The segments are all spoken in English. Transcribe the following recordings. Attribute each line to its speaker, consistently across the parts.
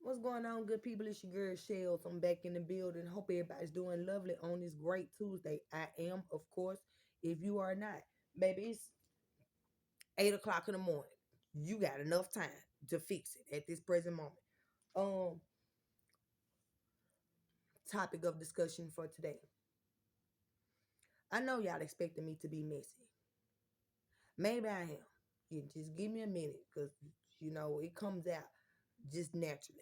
Speaker 1: What's going on, good people? It's your girl Shells. I'm back in the building. Hope everybody's doing lovely on this great Tuesday. I am, of course. If you are not, baby, it's 8 o'clock in the morning. You got enough time to fix it at this present moment. Um, Topic of discussion for today. I know y'all expecting me to be messy. Maybe I am. You just give me a minute, cause it comes out just naturally.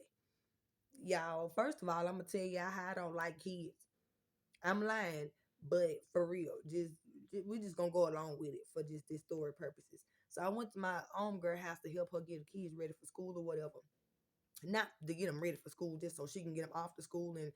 Speaker 1: Y'all, first of all, I'm gonna tell y'all how I don't like kids. I'm lying, but for real, we just gonna go along with it for just this story purposes. So I went to my girl house to help her get the kids ready for school or whatever. Not to get them ready for school, just so she can get them off to school, and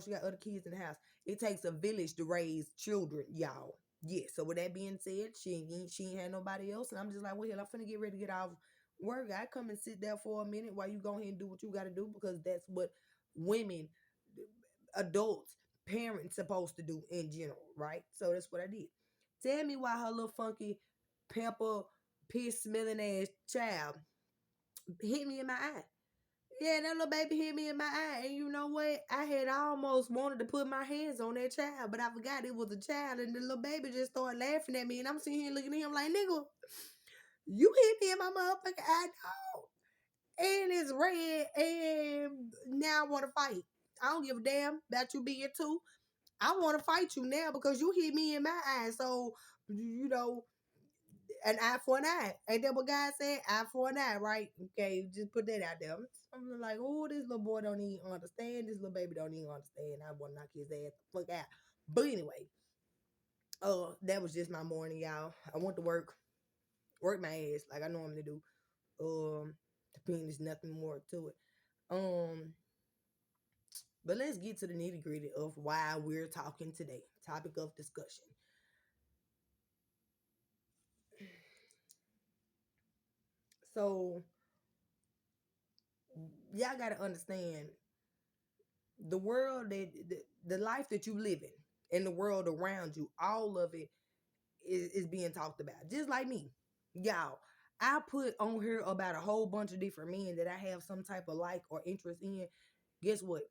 Speaker 1: she got other kids in the house. It takes a village to raise children, y'all. Yeah. So with that being said, she ain't had nobody else, and I'm just like, well, hell, I'm finna get ready to get off work. I come and sit there for a minute while you go ahead and do what you got to do, because that's what women, adults, parents supposed to do in general, right? So that's what I did. Tell me why her little funky pepper piss smelling ass child hit me in my eye. Yeah, that little baby hit me in my eye. And you know what? I had almost wanted to put my hands on that child, but I forgot it was a child, and the little baby just started laughing at me. And I'm sitting here looking at him like, nigga, you hit me in my motherfucking eye, dog. And it's red, and now I want to fight. I don't give a damn about you being two. I want to fight you now because you hit me in my eye. So, an eye for an eye. Ain't that what God said? Eye for an eye, right? Okay, just put that out there. I'm like, oh, this little boy don't even understand. This little baby don't even understand. I want to knock his ass the fuck out. But anyway, that was just my morning, y'all. I went to work my ass like I normally do. Depending, there's nothing more to it. Um, but let's get to the nitty gritty of why we're talking today. Topic of discussion. So y'all gotta understand the world the life that you live in and the world around you, all of it is being talked about. Just like me. Y'all, I put on here about a whole bunch of different men that I have some type of like or interest in. Guess what?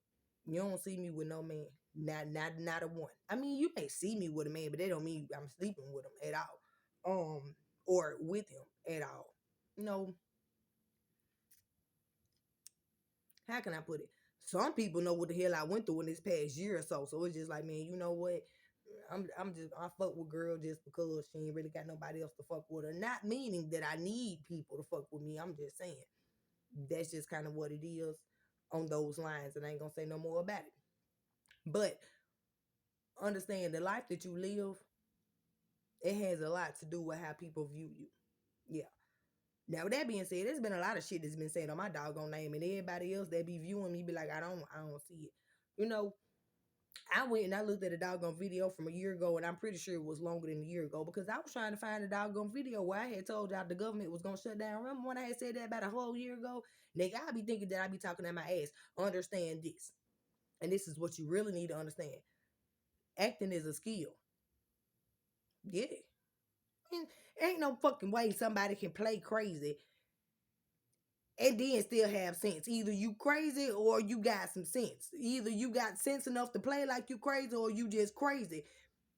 Speaker 1: You don't see me with no man. Not a one. I mean, you may see me with a man, but that don't mean I'm sleeping with him at all. Or with him at all. You know, how can I put it? Some people know what the hell I went through in this past year or so. So it's just like, man, you know what? I fuck with girl just because she ain't really got nobody else to fuck with her. Not meaning that I need people to fuck with me. I'm just saying that's just kind of what it is on those lines, and I ain't gonna say no more about it. But understand the life that you live, it has a lot to do with how people view you. Yeah. Now with that being said, there's been a lot of shit that's been said on my doggone name, and everybody else that be viewing me be like, I don't see it. You know, I went and I looked at a doggone video from a year ago, and I'm pretty sure it was longer than a year ago, because I was trying to find a doggone video where I had told y'all the government was gonna shut down. Remember when I had said that about a whole year ago? Nigga, I be thinking that I be talking at my ass. Understand this, and this is what you really need to understand. Acting is a skill. Yeah. And ain't no fucking way somebody can play crazy and then still have sense. Either you crazy or you got some sense. Either you got sense enough to play like you crazy or you just crazy.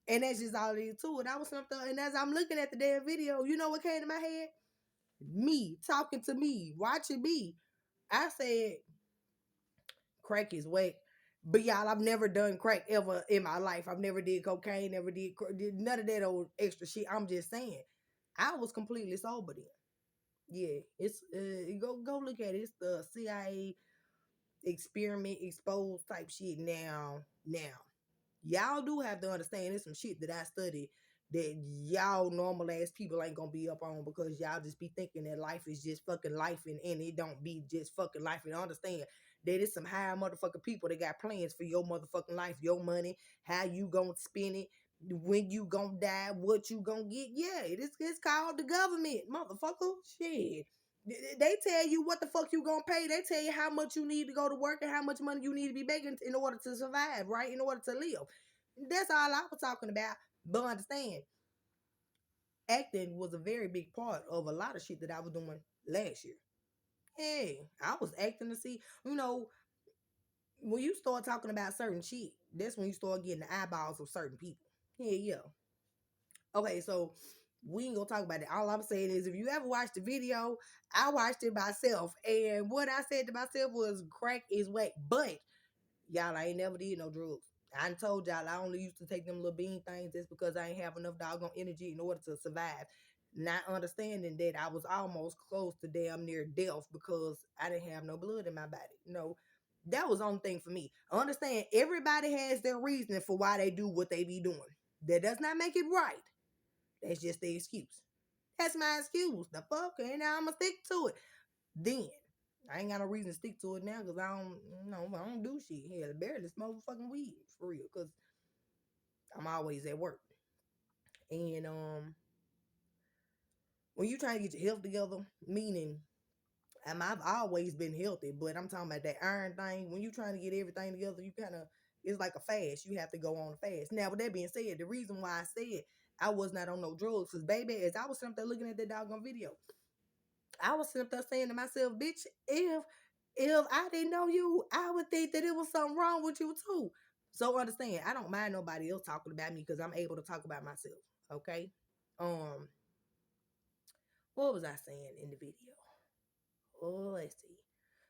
Speaker 1: And that's just all it is to it. I was something, and as I'm looking at the damn video, you know what came to my head? Me talking to me, watching me. I said, crack is whack. But y'all, I've never done crack ever in my life. I've never did cocaine, never did none of that old extra shit. I'm just saying, I was completely sober then. Yeah, it's go look at it. It's the CIA experiment exposed type shit now. Y'all do have to understand there's some shit that I studied that y'all normal ass people ain't gonna be up on, because y'all just be thinking that life is just fucking life, and it don't be just fucking life. And understand that it's some high motherfucking people that got plans for your motherfucking life, your money, how you gonna spend it, when you gonna die, what you gonna get. Yeah, it's called the government, motherfucker. Shit. They tell you what the fuck you gonna pay. They tell you how much you need to go to work and how much money you need to be making in order to survive, right? In order to live. That's all I was talking about. But understand, acting was a very big part of a lot of shit that I was doing last year. Hey, I was acting to see, you know, when you start talking about certain shit, that's when you start getting the eyeballs of certain people. Yeah, yeah. Okay, so we ain't gonna talk about it. All I'm saying is, if you ever watched the video, I watched it myself, and what I said to myself was, "Crack is whack." But y'all, I ain't never did no drugs. I done told y'all I only used to take them little bean things just because I ain't have enough doggone energy in order to survive. Not understanding that I was almost close to damn near death because I didn't have no blood in my body. That was the only thing for me. I understand everybody has their reason for why they do what they be doing. That does not make it right. That's just the excuse. That's my excuse. The fuck, and I'ma stick to it. Then I ain't got no reason to stick to it now because I don't do shit. Hell, barely smoke fucking weed for real because I'm always at work. And when you trying to get your health together, meaning I've always been healthy, but I'm talking about that iron thing. When you trying to get everything together, you kind of it's like a fast. You have to go on a fast. Now, with that being said, the reason why I said I was not on no drugs, because baby, as I was sitting there looking at that doggone video, I was sitting there saying to myself, bitch, if I didn't know you, I would think that it was something wrong with you too. So understand, I don't mind nobody else talking about me because I'm able to talk about myself. Okay. Um, what was I saying in the video? Oh, let's see.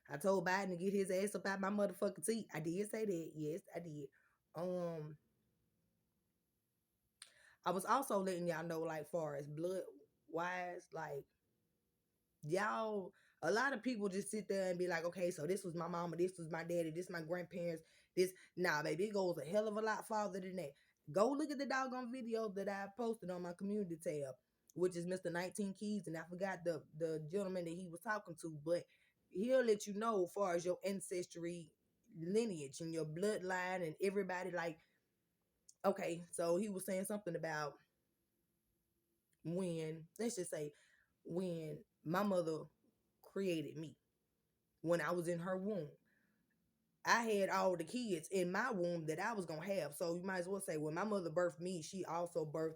Speaker 1: I told Biden to get his ass up out my motherfucking seat. I did say that. Yes, I did. Um, I was also letting y'all know, like, far as blood wise, like y'all, a lot of people just sit there and be like, okay, so this was my mama, this was my daddy, this my grandparents, this. Nah, baby, it goes a hell of a lot farther than that. Go look at the doggone video that I posted on my community tab, which is Mr. 19 Keys, and I forgot the gentleman that he was talking to, but he'll let you know as far as your ancestry lineage and your bloodline and everybody. Like, okay, so he was saying something about when, let's just say, when my mother created me, when I was in her womb, I had all the kids in my womb that I was gonna have. So you might as well say when my mother birthed me, she also birthed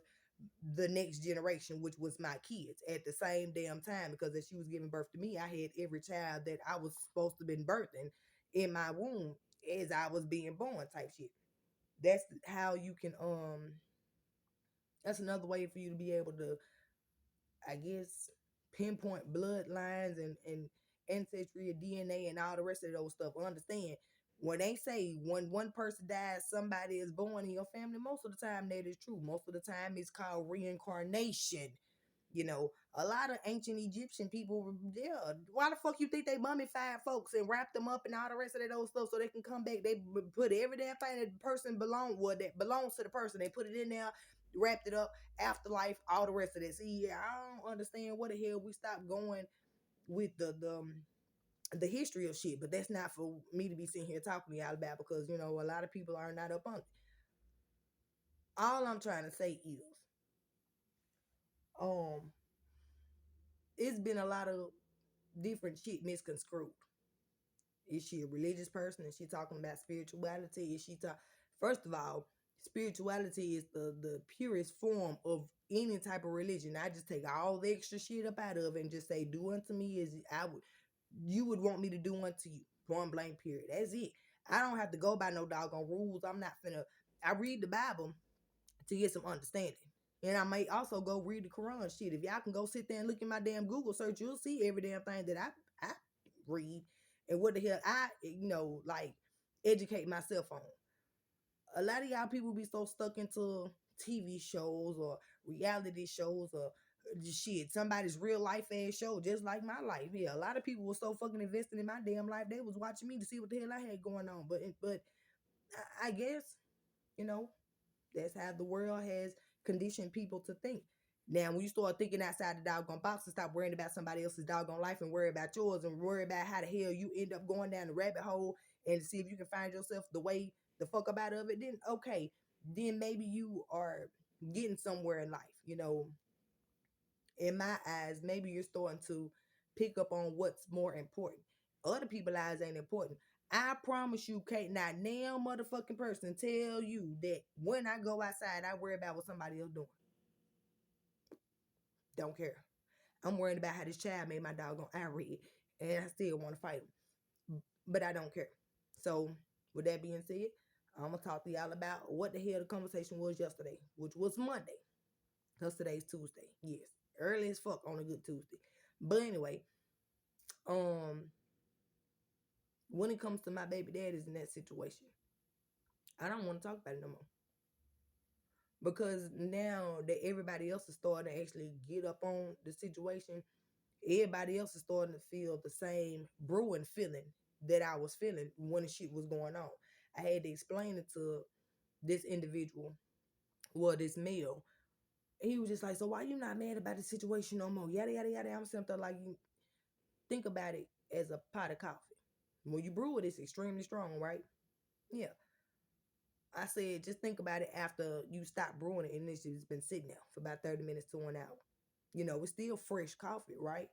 Speaker 1: the next generation, which was my kids at the same damn time. Because as she was giving birth to me, I had every child that I was supposed to been birthing in my womb as I was being born, type shit. That's how you can that's another way for you to be able to, I guess, pinpoint bloodlines and ancestry of DNA and all the rest of those stuff. Understand, when they say when one person dies, somebody is born in your family, most of the time that is true. Most of the time it's called reincarnation. A lot of ancient Egyptian people, yeah, why the fuck you think they mummified folks and wrapped them up and all the rest of those stuff so they can come back? They put every damn thing that the person that belongs to the person. They put it in there, wrapped it up, afterlife, all the rest of this. See, I don't understand what the hell we stopped going with the history of shit, but that's not for me to be sitting here talking to y'all about because a lot of people are not up on it. All I'm trying to say is, um, it's been a lot of different shit misconstrued. Is she a religious person? Is she talking about spirituality? Is she talk? First of all, spirituality is the purest form of any type of religion. I just take all the extra shit up out of it and just say, "Do unto me as you would want me to do unto you." Point blank. Period. That's it. I don't have to go by no doggone rules. I'm not finna. I read the Bible to get some understanding. And I may also go read the Quran shit. If y'all can go sit there and look at my damn Google search, you'll see every damn thing that I read and what the hell I like educate myself on. A lot of y'all people be so stuck into TV shows or reality shows or just shit, somebody's real life ass show, just like my life. Yeah, a lot of people were so fucking invested in my damn life, they was watching me to see what the hell I had going on. But I guess you know that's how the world has conditioned people to think. Now, when you start thinking outside the doggone box and stop worrying about somebody else's doggone life and worry about yours and worry about how the hell you end up going down the rabbit hole and see if you can find yourself the way the fuck up out of it, then okay, then maybe you are getting somewhere in life. In my eyes, maybe you're starting to pick up on what's more important. Other people's lives ain't important. I promise you, can't not damn motherfucking person tell you that when I go outside, I worry about what somebody else doing. Don't care. I'm worried about how this child made my doggone eye red. and I still want to fight him, but I don't care. So with that being said, I'm gonna talk to y'all about what the hell the conversation was yesterday, which was Monday, because today's Tuesday. Yes, early as fuck on a good Tuesday. But anyway, um, when it comes to my baby daddies in that situation, I don't want to talk about it no more. Because now that everybody else is starting to actually get up on the situation, everybody else is starting to feel the same brewing feeling that I was feeling when the shit was going on. I had to explain it to this individual, well, this male. He was just like, so why you not mad about the situation no more? Yada yada yada. I'm sitting there like, you think about it as a pot of coffee. When you brew it, it's extremely strong, right? Yeah. I said, just think about it after you stop brewing it and it's just been sitting there for about 30 minutes to an hour. You know, it's still fresh coffee, right?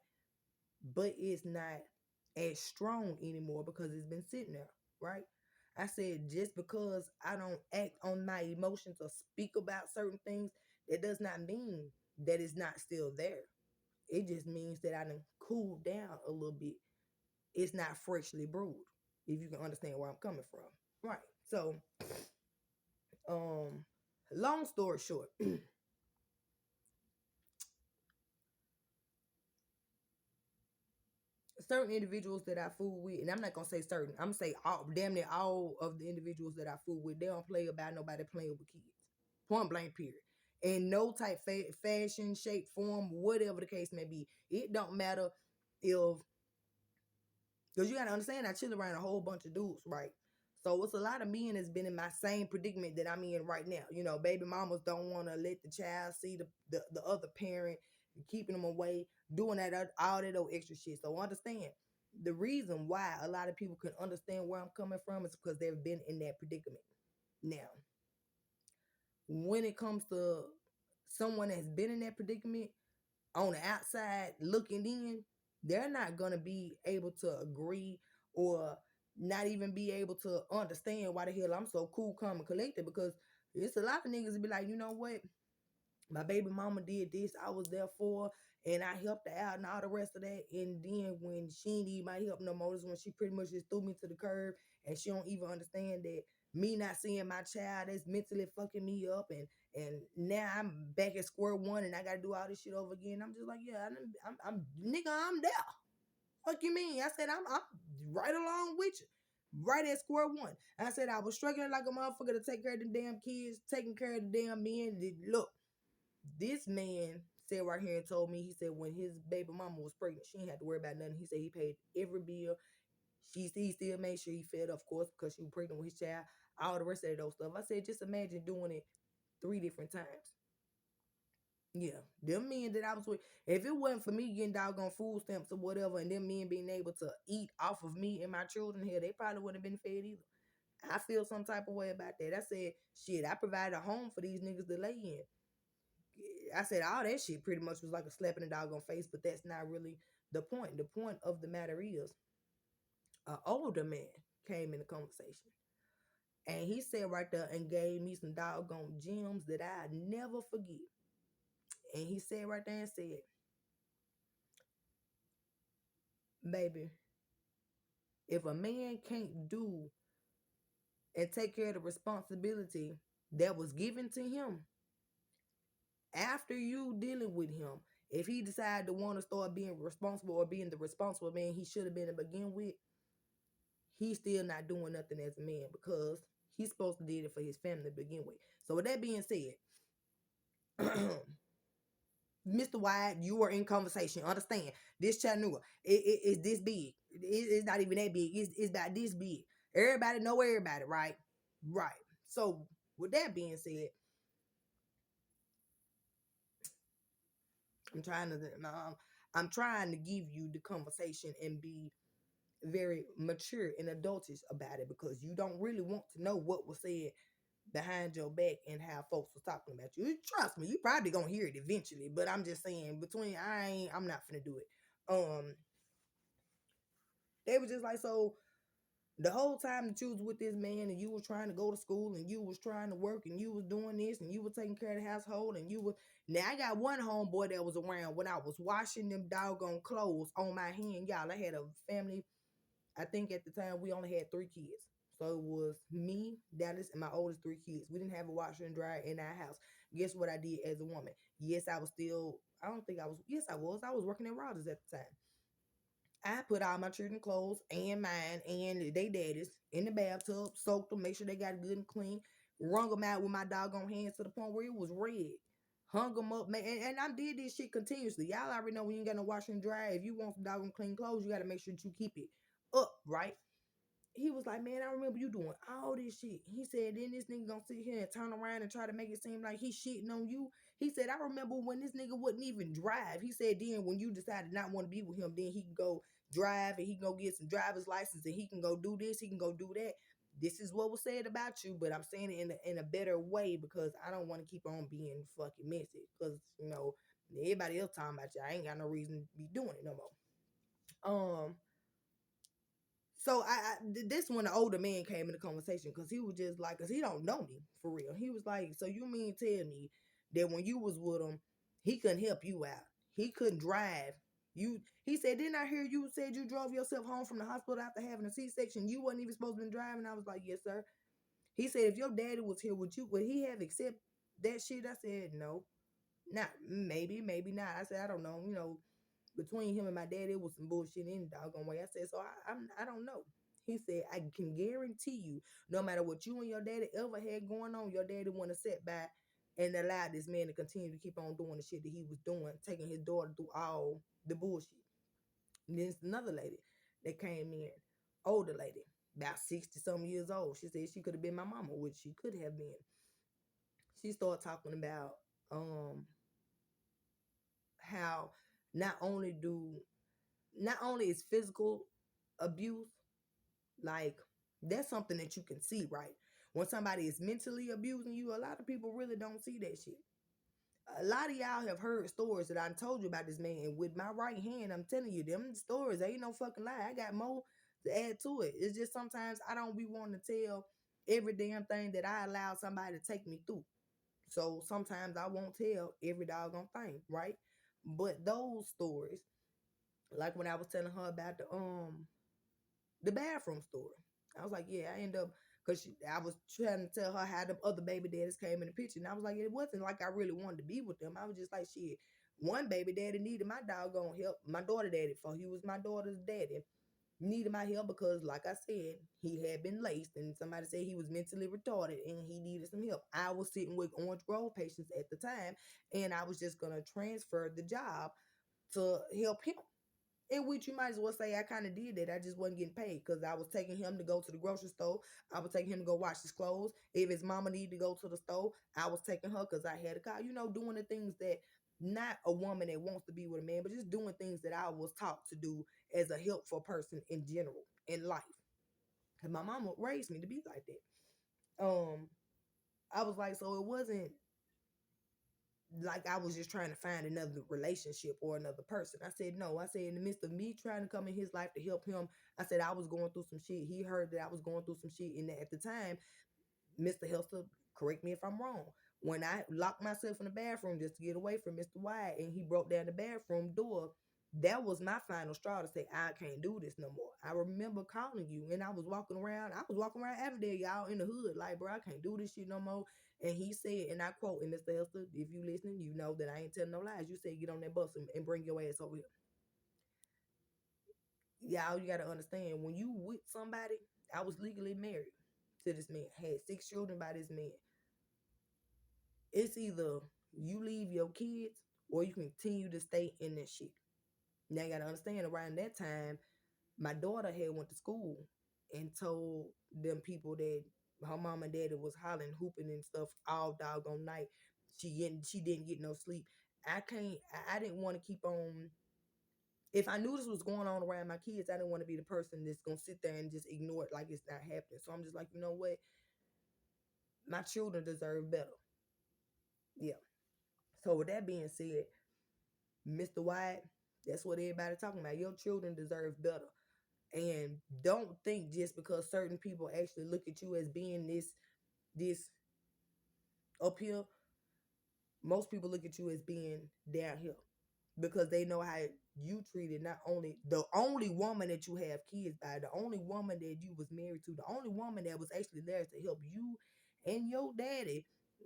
Speaker 1: But it's not as strong anymore because it's been sitting there, right? I said, just because I don't act on my emotions or speak about certain things, that does not mean that it's not still there. It just means that I done cooled down a little bit. It's not freshly brewed, if you can understand where I'm coming from. Right. So, um, long story short, certain individuals that I fool with, and I'm not gonna say certain, I'm gonna say all, damn near all of the individuals that I fool with, they don't play about nobody playing with kids. Point blank, period. In no type fashion, shape, form, whatever the case may be. It don't matter if, because you gotta understand, I chill around a whole bunch of dudes, right? So it's a lot of men that's been in my same predicament that I'm in right now. You know, baby mamas don't want to let the child see the other parent, keeping them away, doing that all that old extra shit. So understand, the reason why a lot of people can understand where I'm coming from is because they've been in that predicament. Now, when it comes to someone that's been in that predicament, on the outside looking in, they're not gonna be able to agree or not even be able to understand why the hell I'm so cool, calm, and collected. Because it's a lot of niggas that be like, you know what? My baby mama did this, I was there for, and I helped her out and all the rest of that. And then when she need my help no more, is when she pretty much just threw me to the curb, and she don't even understand that me not seeing my child is mentally fucking me up, and now I'm back at square one and I gotta do all this shit over again. I'm just like, yeah, I'm nigga, I'm there. Fuck you mean? I said I'm right along with you. Right at square one. I said I was struggling like a motherfucker to take care of the damn kids, taking care of the damn men. Look, this man said right here and told me, he said when his baby mama was pregnant, she didn't have to worry about nothing. He said he paid every bill. He still made sure he fed, of course, because she was pregnant with his child. All the rest of those stuff. I said, just imagine doing it 3 different times. Yeah, them men that I was with, if it wasn't for me getting doggone food stamps or whatever, and them men being able to eat off of me and my children here, they probably wouldn't have been fed either. I feel some type of way about that. I said, shit, I provided a home for these niggas to lay in. I said all that shit pretty much was like a slap in the doggone face, but that's not really the point. The point of the matter is, an older man came in the conversation, and he said right there and gave me some doggone gems that I never forget. And he said right there and said, baby, if a man can't do and take care of the responsibility that was given to him after you dealing with him, if he decided to want to start being responsible or being the responsible man he should have been to begin with, he's still not doing nothing as a man because he's supposed to do it for his family to begin with. So with that being said, Mr. Wide, you are in conversation. Understand, this Chattanooga, it's this big. It's not even that big. It's about this big. Everybody know everybody, right? Right. So with that being said, I'm trying to I'm trying to give you the conversation and be very mature and adultish about it, because you don't really want to know what was said behind your back and how folks was talking about you. Trust me, you probably gonna hear it eventually, but I'm just saying, I'm not finna do it. They were just like, so The whole time that you was with this man and you was trying to go to school and you was trying to work and you was doing this and you were taking care of the household and you were now I got one homeboy that was around when I was washing them doggone clothes on my hand. Y'all, I had a family. I think at the time we only had 3 kids. So it was me, Dallas, and my oldest 3 kids. We didn't have a washer and dryer in our house. Guess what I did as a woman? Yes, I was still, I don't think I was, yes, I was. I was working at Rogers at the time. I put all my children clothes and mine and they daddies in the bathtub, soaked them, make sure they got good and clean, wrung them out with my doggone hands to the point where it was red. Hung them up, man, and I did this shit continuously. Y'all already know when you ain't got no washer and dryer, if you want some doggone clean clothes, you got to make sure that you keep it up, right? He was like, man, I remember you doing all this shit. He said, then this nigga gonna sit here and turn around and try to make it seem like he's shitting on you. He said, I remember when this nigga wouldn't even drive. He said, then when you decided not want to be with him, then he can go drive and he can go get some driver's license and he can go do this, he can go do that. This is what was said about you, but I'm saying it in a better way because I don't want to keep on being fucking messy. Because, you know, everybody else talking about you. I ain't got no reason to be doing it no more. So this when the older man came in the conversation because he was just like, cause he don't know me for real. He was like, so you mean tell me that when you was with him, he couldn't help you out, he couldn't drive you? He said, didn't I hear you said you drove yourself home from the hospital after having a C-section? You wasn't even supposed to be driving. I was like, yes, sir. He said, if your daddy was here, would he have accept that shit? I said, no, not maybe, maybe not. I said, I don't know. You know, between him and my dad, it was some bullshit in the doggone way. I said, so I don't know. He said, I can guarantee you, no matter what you and your daddy ever had going on, your daddy want to sit back and allow this man to continue to keep on doing the shit that he was doing, taking his daughter through all the bullshit. And then another lady that came in, older lady, about 60 some years old. She said she could have been my mama, which she could have been. She started talking about um how not only do not only is physical abuse, like that's something that you can see, right? When somebody is mentally abusing you, a lot of people really don't see that shit. A lot of y'all have heard stories that I told you about this man, and with my right hand, I'm telling you, them stories ain't no fucking lie. I got more to add to it. It's just sometimes I don't be wanting to tell every damn thing that I allow somebody to take me through. So sometimes I won't tell every doggone thing, right? But those stories, like when I was telling her about the bathroom story. I was like, yeah, I end up because I was trying to tell her how the other baby daddies came in the picture, and I was like, it wasn't like I really wanted to be with them. I was just like, shit. One baby daddy needed my doggone help. My daughter daddy, for he was my daughter's daddy, needed my help because, like I said, he had been laced, and somebody said he was mentally retarded and he needed some help. I was sitting with Orange Grove patients at the time, and I was just gonna transfer the job to help him. In which you might as well say I kind of did that. I just wasn't getting paid because I was taking him to go to the grocery store. I was taking him to go wash his clothes. If his mama needed to go to the store, I was taking her because I had a car. You know, doing the things that not a woman that wants to be with a man, but just doing things that I was taught to do as a helpful person in general in life. And my mama raised me to be like that. I was like, so it wasn't like I was just trying to find another relationship or another person. I said, no. I said, in the midst of me trying to come in his life to help him, I said, I was going through some shit. He heard that I was going through some shit. And at the time, Mr. Helster, correct me if I'm wrong. When I locked myself in the bathroom just to get away from Mr. White and he broke down the bathroom door, that was my final straw to say, I can't do this no more. I remember calling you and I was walking around Avondale, y'all, in the hood, like, bro, I can't do this shit no more. And he said, and I quote, and Mr. Helster, if you listening, you know that I ain't telling no lies. You said, get on that bus and bring your ass over here. Y'all, you got to understand, when you with somebody, I was legally married to this man, had 6 children by this man. It's either you leave your kids or you continue to stay in that shit. Now you gotta understand, around that time, my daughter had went to school and told them people that her mom and daddy was hollering, hooping and stuff all doggone night. She didn't get no sleep. I didn't want to keep on. If I knew this was going on around my kids, I didn't want to be the person that's gonna sit there and just ignore it like it's not happening. So I'm just like, you know what? My children deserve better. Yeah. So with that being said, Mr. White, that's what everybody talking about. Your children deserve better. And don't think just because certain people actually look at you as being this up here, most people look at you as being down here because they know how you treated not only the only woman that you have kids by, the only woman that you was married to, the only woman that was actually there to help you and your daddy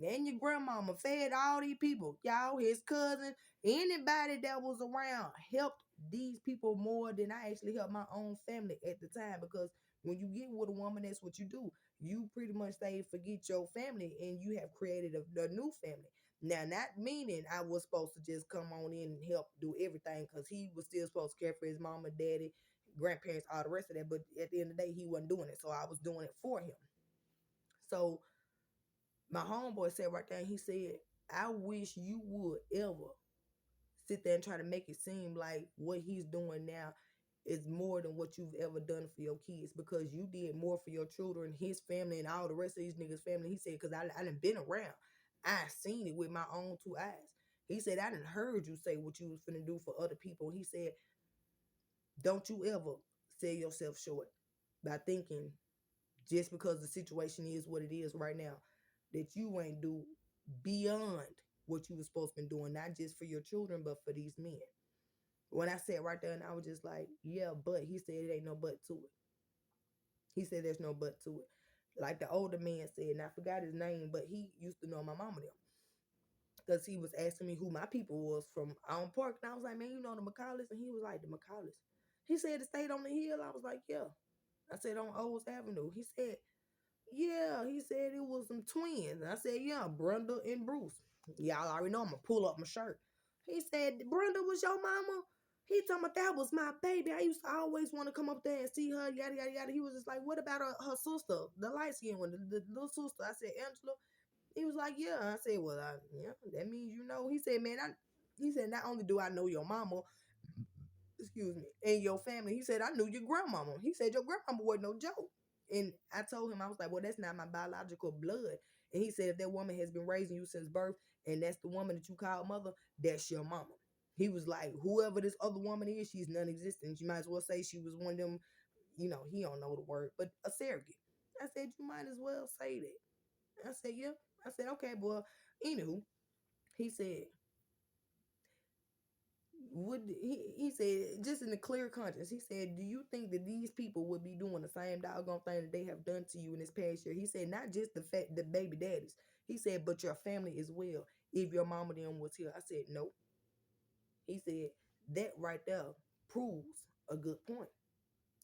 Speaker 1: and your grandmama, fed all these people, y'all, his cousin, anybody that was around, helped these people more than I actually helped my own family at the time. Because when you get with a woman, that's what you do. You pretty much say forget your family and you have created a new family. Now, not meaning I was supposed to just come on in and help do everything, because he was still supposed to care for his mama, daddy, grandparents, all the rest of that. But at the end of the day, he wasn't doing it. So I was doing it for him. So my homeboy said right there, he said, I wish you would ever sit there and try to make it seem like what he's doing now is more than what you've ever done for your kids, because you did more for your children, his family, and all the rest of these niggas' family. He said, because I done been around. I seen it with my own two eyes. He said, I done heard you say what you was finna do for other people. He said, don't you ever sell yourself short by thinking just because the situation is what it is right now, that you ain't do beyond what you was supposed to be doing, not just for your children, but for these men. When I said right there, and I was just like, yeah, but he said it ain't no but to it. He said there's no but to it. Like the older man said, and I forgot his name, but he used to know my mama them. Because he was asking me who my people was from Elm Park. And I was like, man, you know the McCaulleys? And he was like, the McCaulleys. He said it stayed on the hill. I was like, yeah. I said, on Olds Avenue. He said, yeah. He said it was some twins. And I said, yeah, Brenda and Bruce. Y'all already know I'm going to pull up my shirt. He said, Brenda was your mama? He told me that was my baby. I used to always want to come up there and see her, yada, yada, yada. He was just like, what about her sister, the light-skinned one, the little sister? I said, Angela. He was like, yeah. I said, well, yeah, that means you know. He said, man, he said, not only do I know your mama, excuse me, and your family, he said, I knew your grandmama. He said, your grandmama wasn't no joke. And I told him, I was like, well, that's not my biological blood. And he said, if that woman has been raising you since birth, and that's the woman that you call mother, that's your mama. He was like, whoever this other woman is, she's non-existent. You might as well say she was one of them, he don't know the word, but a surrogate. I said, you might as well say that. I said, yeah. I said, okay, boy. Anywho, he said, would he said, just in a clear conscience, he said, do you think that these people would be doing the same doggone thing that they have done to you in this past year? He said, not just the baby daddies. He said, but your family as well. If your mama then was here. I said, no. He said, that right there proves a good point.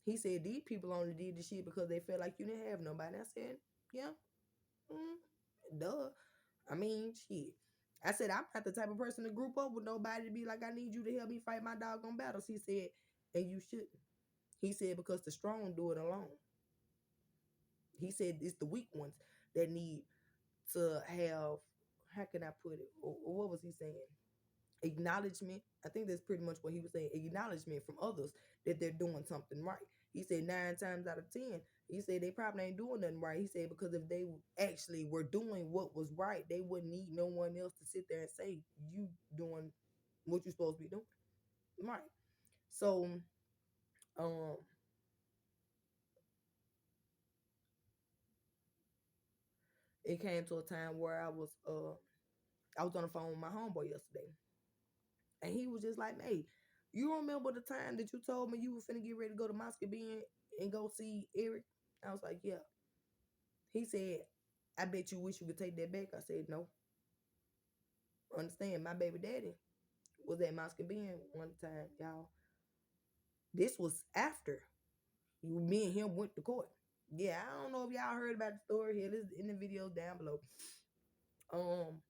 Speaker 1: He said, these people only did the shit because they felt like you didn't have nobody. I said, yeah, duh. I mean, shit. I said, I'm not the type of person to group up with nobody to be like, I need you to help me fight my doggone battles. He said, and you shouldn't. He said, because the strong do it alone. He said, it's the weak ones that need to have, how can I put it? Or what was he saying? Acknowledgement. I think that's pretty much what he was saying. Acknowledgement from others that they're doing something right. He said 9 times out of 10, he said they probably ain't doing nothing right. He said because if they actually were doing what was right, they wouldn't need no one else to sit there and say you doing what you're supposed to be doing. Right. So um it came to a time where I was on the phone with my homeboy yesterday. And he was just like, hey, you remember the time that you told me you were finna get ready to go to Moscow and go see Eric? I was like, yeah. He said, I bet you wish you could take that back. I said, no. Understand, my baby daddy was at Moscow one time, y'all. This was after me and him went to court. Yeah, I don't know if y'all heard about the story here. This is in the video down below. Um,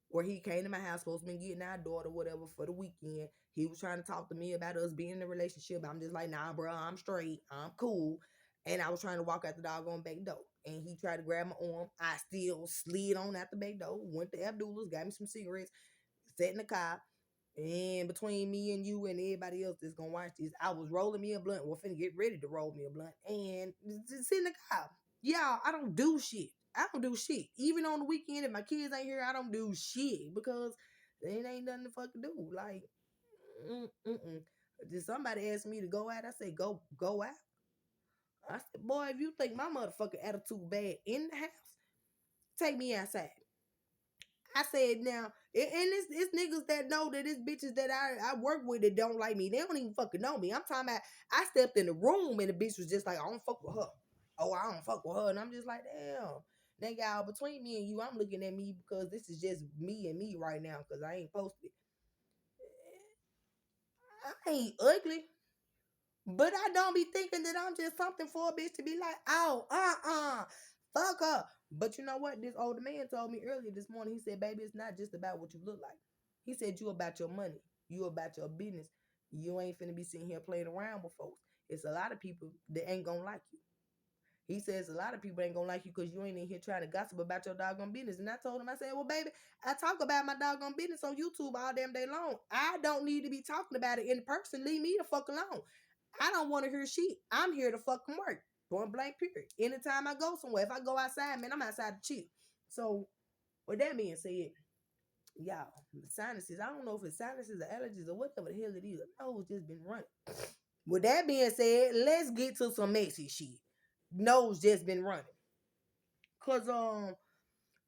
Speaker 1: where he came to my house, supposed to be getting our daughter, whatever, for the weekend. He was trying to talk to me about us being in a relationship. I'm just like, nah, bro, I'm straight. I'm cool. And I was trying to walk out the doggone back door. And he tried to grab my arm. I still slid on out the back door, went to Abdullah's, got me some cigarettes, sat in the car. And between me and you and everybody else that's gonna watch this, I was rolling me a blunt. Well, finna get ready to roll me a blunt. And just sit in the car. Yeah, I don't do shit. I don't do shit. Even on the weekend, if my kids ain't here, I don't do shit because it ain't nothing to fucking do. Like, mm-mm. Did somebody ask me to go out? I say, go out. I said, boy, if you think my motherfucking attitude bad in the house, take me outside. I said now, and it's niggas that know that it's bitches that I work with that don't like me. They don't even fucking know me. I'm talking about I stepped in the room and the bitch was just like, I don't fuck with her. Oh, I don't fuck with her. And I'm just like, damn. That guy between me and you, I'm looking at me because this is just me and me right now because I ain't posted. I ain't ugly. But I don't be thinking that I'm just something for a bitch to be like, oh, fuck her. But you know what? This older man told me earlier this morning. He said, baby, it's not just about what you look like. He said, you about your money. You about your business. You ain't finna be sitting here playing around with folks. It's a lot of people that ain't gonna like you. He says a lot of people ain't gonna like you because you ain't in here trying to gossip about your doggone business. And I told him, I said, well, baby, I talk about my doggone business on YouTube all damn day long. I don't need to be talking about it in person. Leave me the fuck alone. I don't want to hear shit. I'm here to fucking work. Point blank period. Anytime I go somewhere, if I go outside, man, I'm outside to chill. So, with that being said, y'all, sinuses, I don't know if it's sinuses or allergies or whatever the hell it is. My nose just been running. With that being said, let's get to some messy shit. Nose just been running. Cause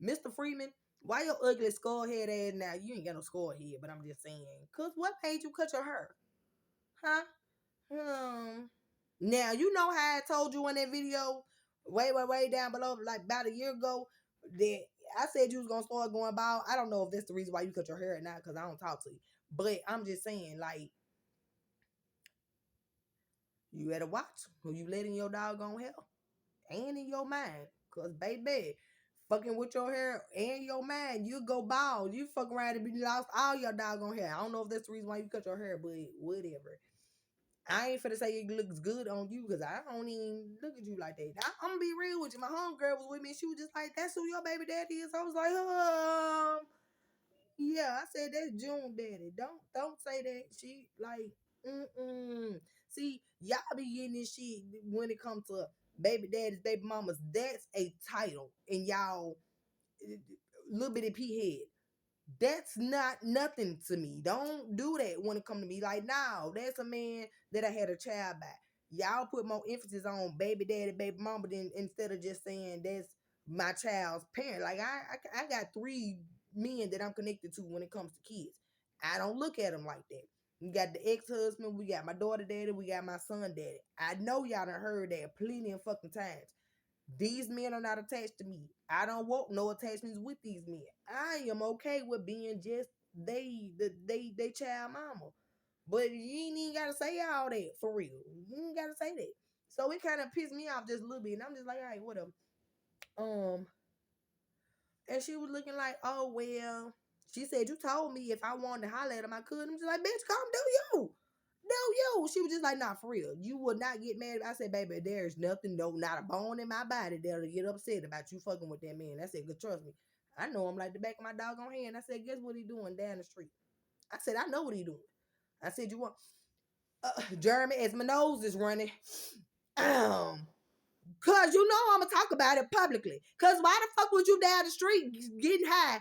Speaker 1: Mr. Freeman, why your ugly skull head ass now? You ain't got no skull head, but I'm just saying. Cause what made you cut your hair? Huh? Now you know how I told you in that video, way down below, like about a year ago, that I said you was gonna start going bald. I don't know if that's the reason why you cut your hair or not, because I don't talk to you. But I'm just saying, like, you better watch who you let in your doggone hair and in your mind. Cause baby, fucking with your hair and your mind, you go bald. You fuck around and be lost all your doggone hair. I don't know if that's the reason why you cut your hair, but whatever. I ain't finna say it looks good on you because I don't even look at you like that. I'm gonna be real with you. My homegirl was with me and she was just like, that's who your baby daddy is. I was like, yeah. I said, that's June daddy. Don't say that. She like, See, y'all be getting this shit when it comes to baby daddies, baby mamas. That's a title. And y'all, little bitty pea head. That's not nothing to me. Don't do that when it come to me. Like, no, that's a man that I had a child by. Y'all put more emphasis on baby daddy, baby mama than instead of just saying that's my child's parent. Like I got 3 men that I'm connected to when it comes to kids. I don't look at them like that. We got the ex-husband, we got my daughter daddy, we got my son daddy. I know y'all done heard that plenty of fucking times. These men are not attached to me. I don't want no attachments with these men. I am okay with being just they child mama. But you ain't even gotta say all that for real. You ain't gotta say that. So it kind of pissed me off just a little bit. And I'm just like, all right, whatever. And she was looking like, oh well. She said, you told me if I wanted to holler at him, I could. I'm just like, bitch, come do you. Do you. She was just like, nah, for real. You would not get mad. I said, baby, there's nothing, no, not a bone in my body that'll get upset about you fucking with that man. I said, good, trust me. I know him like the back of my doggone hand. I said, guess what he doing down the street? I said, I know what he doing. I said, you want, Jeremy, as my nose is running, cause you know I'm gonna talk about it publicly. Cause why the fuck was you down the street getting high?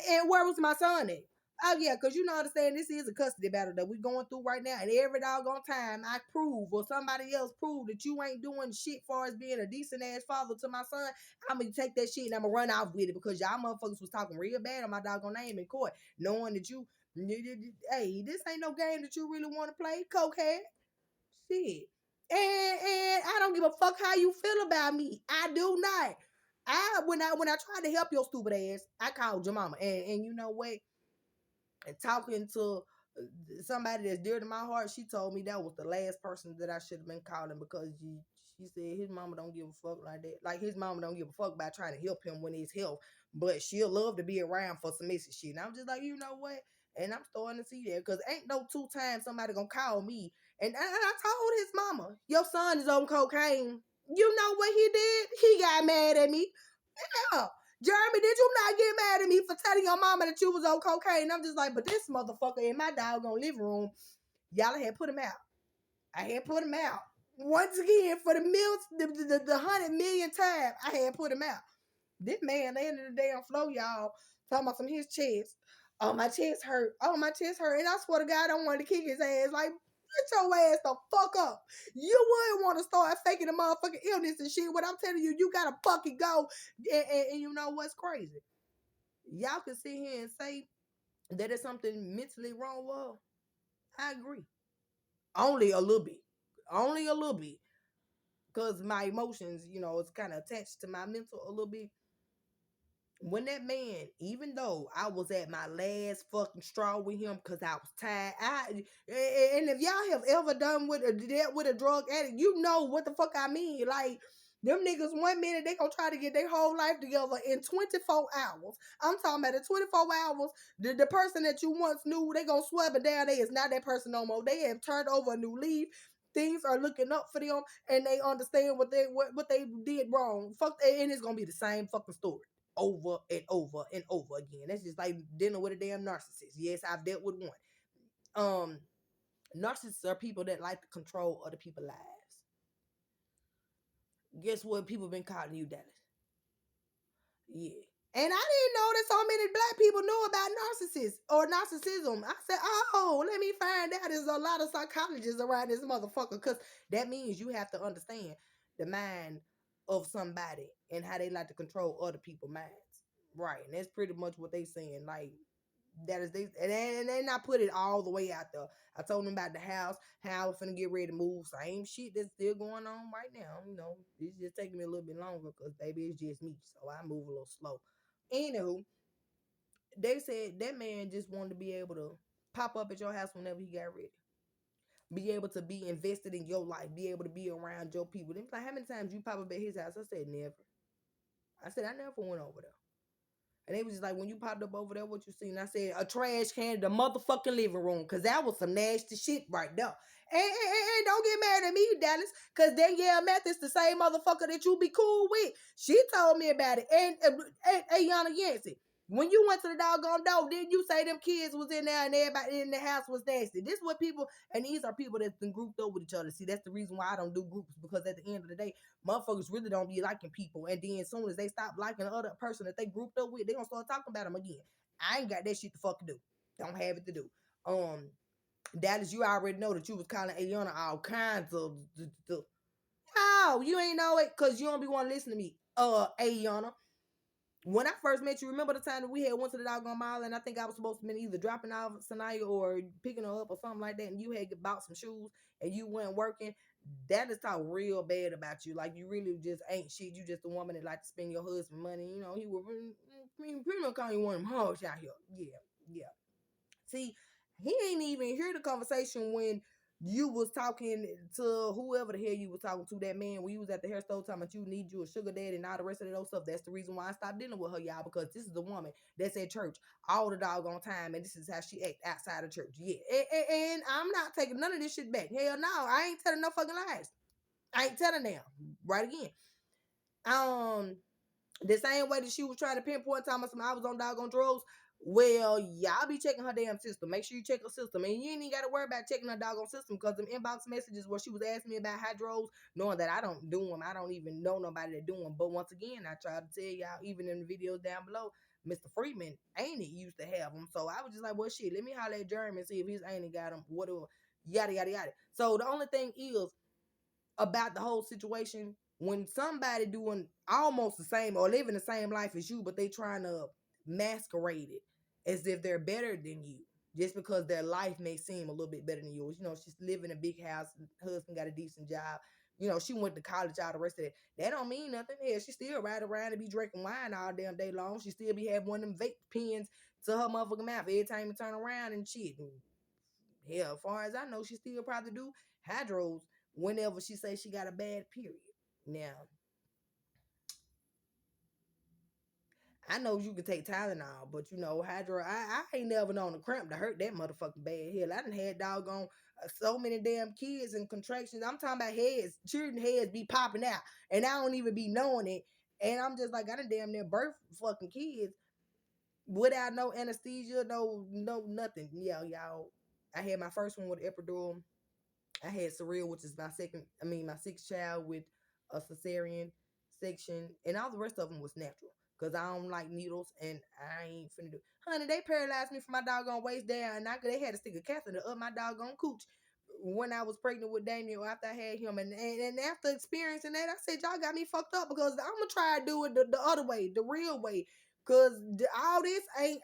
Speaker 1: And where was my son at? Oh yeah, cause you know understand this is a custody battle that we going through right now. And every doggone time I prove or somebody else prove that you ain't doing shit for as being a decent ass father to my son, I'm gonna take that shit and I'm gonna run off with it because y'all motherfuckers was talking real bad on my doggone name in court, knowing that you, hey, this ain't no game that you really want to play, cokehead. Shit. And I don't give a fuck how you feel about me. I do not. When I tried to help your stupid ass, I called your mama. And you know what? And talking to somebody that's dear to my heart, she told me that was the last person that I should have been calling because she said his mama don't give a fuck like that. Like his mama don't give a fuck about trying to help him when he's health, but she'll love to be around for some messy shit. And I'm just like, you know what? And I'm starting to see that because ain't no 2 times somebody gonna call me. And I told his mama, your son is on cocaine. You know what he did? He got mad at me. Yeah. Jeremy, did you not get mad at me for telling your mama that you was on cocaine? And I'm just like, but this motherfucker in my doggone living room, y'all had put him out. I had put him out. Once again, for the 100 million time, I had put him out. This man landed the damn floor, y'all, talking about some his chest. Oh, my chest hurt. Oh, my chest hurt. And I swear to God, I wanted to kick his ass. Like, Get your ass the fuck up. You wouldn't want to start faking the motherfucking illness and shit. What I'm telling you, you gotta fucking go. And you know what's crazy? Y'all can sit here and say that it's something mentally wrong with her. I agree. Only a little bit. Only a little bit. Because my emotions, it's kind of attached to my mental a little bit. When that man, even though I was at my last fucking straw with him because I was tired, and if y'all have ever dealt with a drug addict, you know what the fuck I mean. Like, them niggas 1 minute they gonna try to get their whole life together in 24 hours. I'm talking about in 24 hours, the person that you once knew, they gonna swear it down. They is not that person no more. They have turned over a new leaf. Things are looking up for them, and they understand what they did wrong. Fuck, and it's gonna be the same fucking story over and over and over again. That's just like dealing with a damn narcissist. Yes, I've dealt with one. Narcissists are people that like to control other people's lives. Guess what? People been calling you Dallas. Yeah. And I didn't know that so many black people knew about narcissists or narcissism. I said, oh, let me find out. There's a lot of psychologists around this motherfucker, because that means you have to understand the mind of somebody and how they like to control other people's minds. Right. And that's pretty much what they saying. Like, that is they, and then I put it all the way out there. I told them about the house, how I was finna get ready to move. Same shit that's still going on right now. It's just taking me a little bit longer because baby, it's just me, so I move a little slow. Anywho, they said that man just wanted to be able to pop up at your house whenever he got ready. Be able to be invested in your life, be able to be around your people. They was like, how many times you pop up at his house? I said, never. I said, I never went over there. And they was just like, when you popped up over there, what you seen? I said, a trash can in the motherfucking living room. Because that was some nasty shit right there. And don't get mad at me, Dallas. Because Danielle Mathis, the same motherfucker that you be cool with. She told me about it. And Ayana Yancey, when you went to the doggone door, didn't you say them kids was in there and everybody in the house was nasty? This is what people, and these are people that's been grouped up with each other. See, that's the reason why I don't do groups. Because at the end of the day, motherfuckers really don't be liking people. And then as soon as they stop liking the other person that they grouped up with, they gonna start talking about them again. I ain't got that shit to fucking do. Don't have it to do. Dallas, you already know that you was calling Ayana all kinds of. No, you ain't know it because you don't be want to listen to me. Ayana. When I first met you, remember the time that we had went to the doggone mall, and I think I was supposed to be either dropping off Sanaya or picking her up or something like that, and you had bought some shoes and you weren't working. That is talk real bad about you. Like, you really just ain't shit. You just a woman that like to spend your husband money. He would pretty much call you one of them hoes out here. Yeah. See, he ain't even hear the conversation when you was talking to whoever the hell you was talking to, that man, when you was at the hair store talking about you need you a sugar daddy and all the rest of those stuff. That's the reason why I stopped dealing with her, y'all, because this is the woman that's at church all the doggone time, and this is how she act outside of church. Yeah, and I'm not taking none of this shit back. Hell no, I ain't telling no fucking lies. I ain't telling them. Right again. The same way that she was trying to pinpoint time I was on doggone drugs. Well, y'all be checking her damn system. Make sure you check her system. And you ain't even got to worry about checking her doggone system, because them inbox messages where she was asking me about hydros, knowing that I don't do them. I don't even know nobody that do them. But once again, I try to tell y'all, even in the videos down below, Mr. Freeman, ain't it, used to have them. So I was just like, well, shit, let me holler at Jeremy and see if his ain't got them, whatever, yada, yada, yada. So the only thing is, about the whole situation, when somebody doing almost the same or living the same life as you, but they trying to masquerade it as if they're better than you just because their life may seem a little bit better than yours. She's living in a big house, husband got a decent job, she went to college, all the rest of that. That don't mean nothing. Yeah, she still ride around and be drinking wine all damn day long. She still be having one of them vape pens to her motherfucking mouth every time you turn around and shit. Hell, as far as I know, she still probably do hydros whenever she say she got a bad period. Now, I know you can take Tylenol, but hydro, I ain't never known a cramp to hurt that motherfucking bad. Hell, I done had doggone so many damn kids and contractions. I'm talking about heads, children heads be popping out, and I don't even be knowing it. And I'm just like, I done damn near birth fucking kids without no anesthesia, no nothing. Yeah, y'all. I had my first one with epidural. I had surreal, which is my sixth child with a cesarean section, and all the rest of them was natural. Cause I don't like needles, and I ain't finna do. Honey, they paralyzed me from my doggone waist down, and they had to stick a catheter up my doggone cooch. when I was pregnant with Daniel after I had him, and after experiencing that, I said, y'all got me fucked up because I'm gonna try to do it the other way, the real way. Cause all this ain't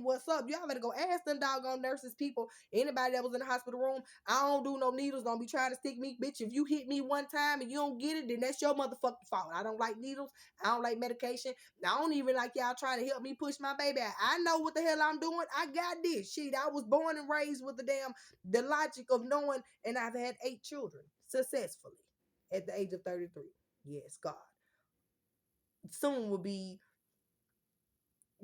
Speaker 1: what's up. Y'all better go ask them doggone nurses, people, anybody that was in the hospital room. I don't do no needles. Don't be trying to stick me, bitch. If you hit me one time and you don't get it, then that's your motherfucking fault. I don't like needles. I don't like medication. I don't even like y'all trying to help me push my baby out. I know what the hell I'm doing. I got this shit. I was born and raised with the logic of knowing, and I've had 8 children successfully at the age of 33. Yes, God. Soon will be,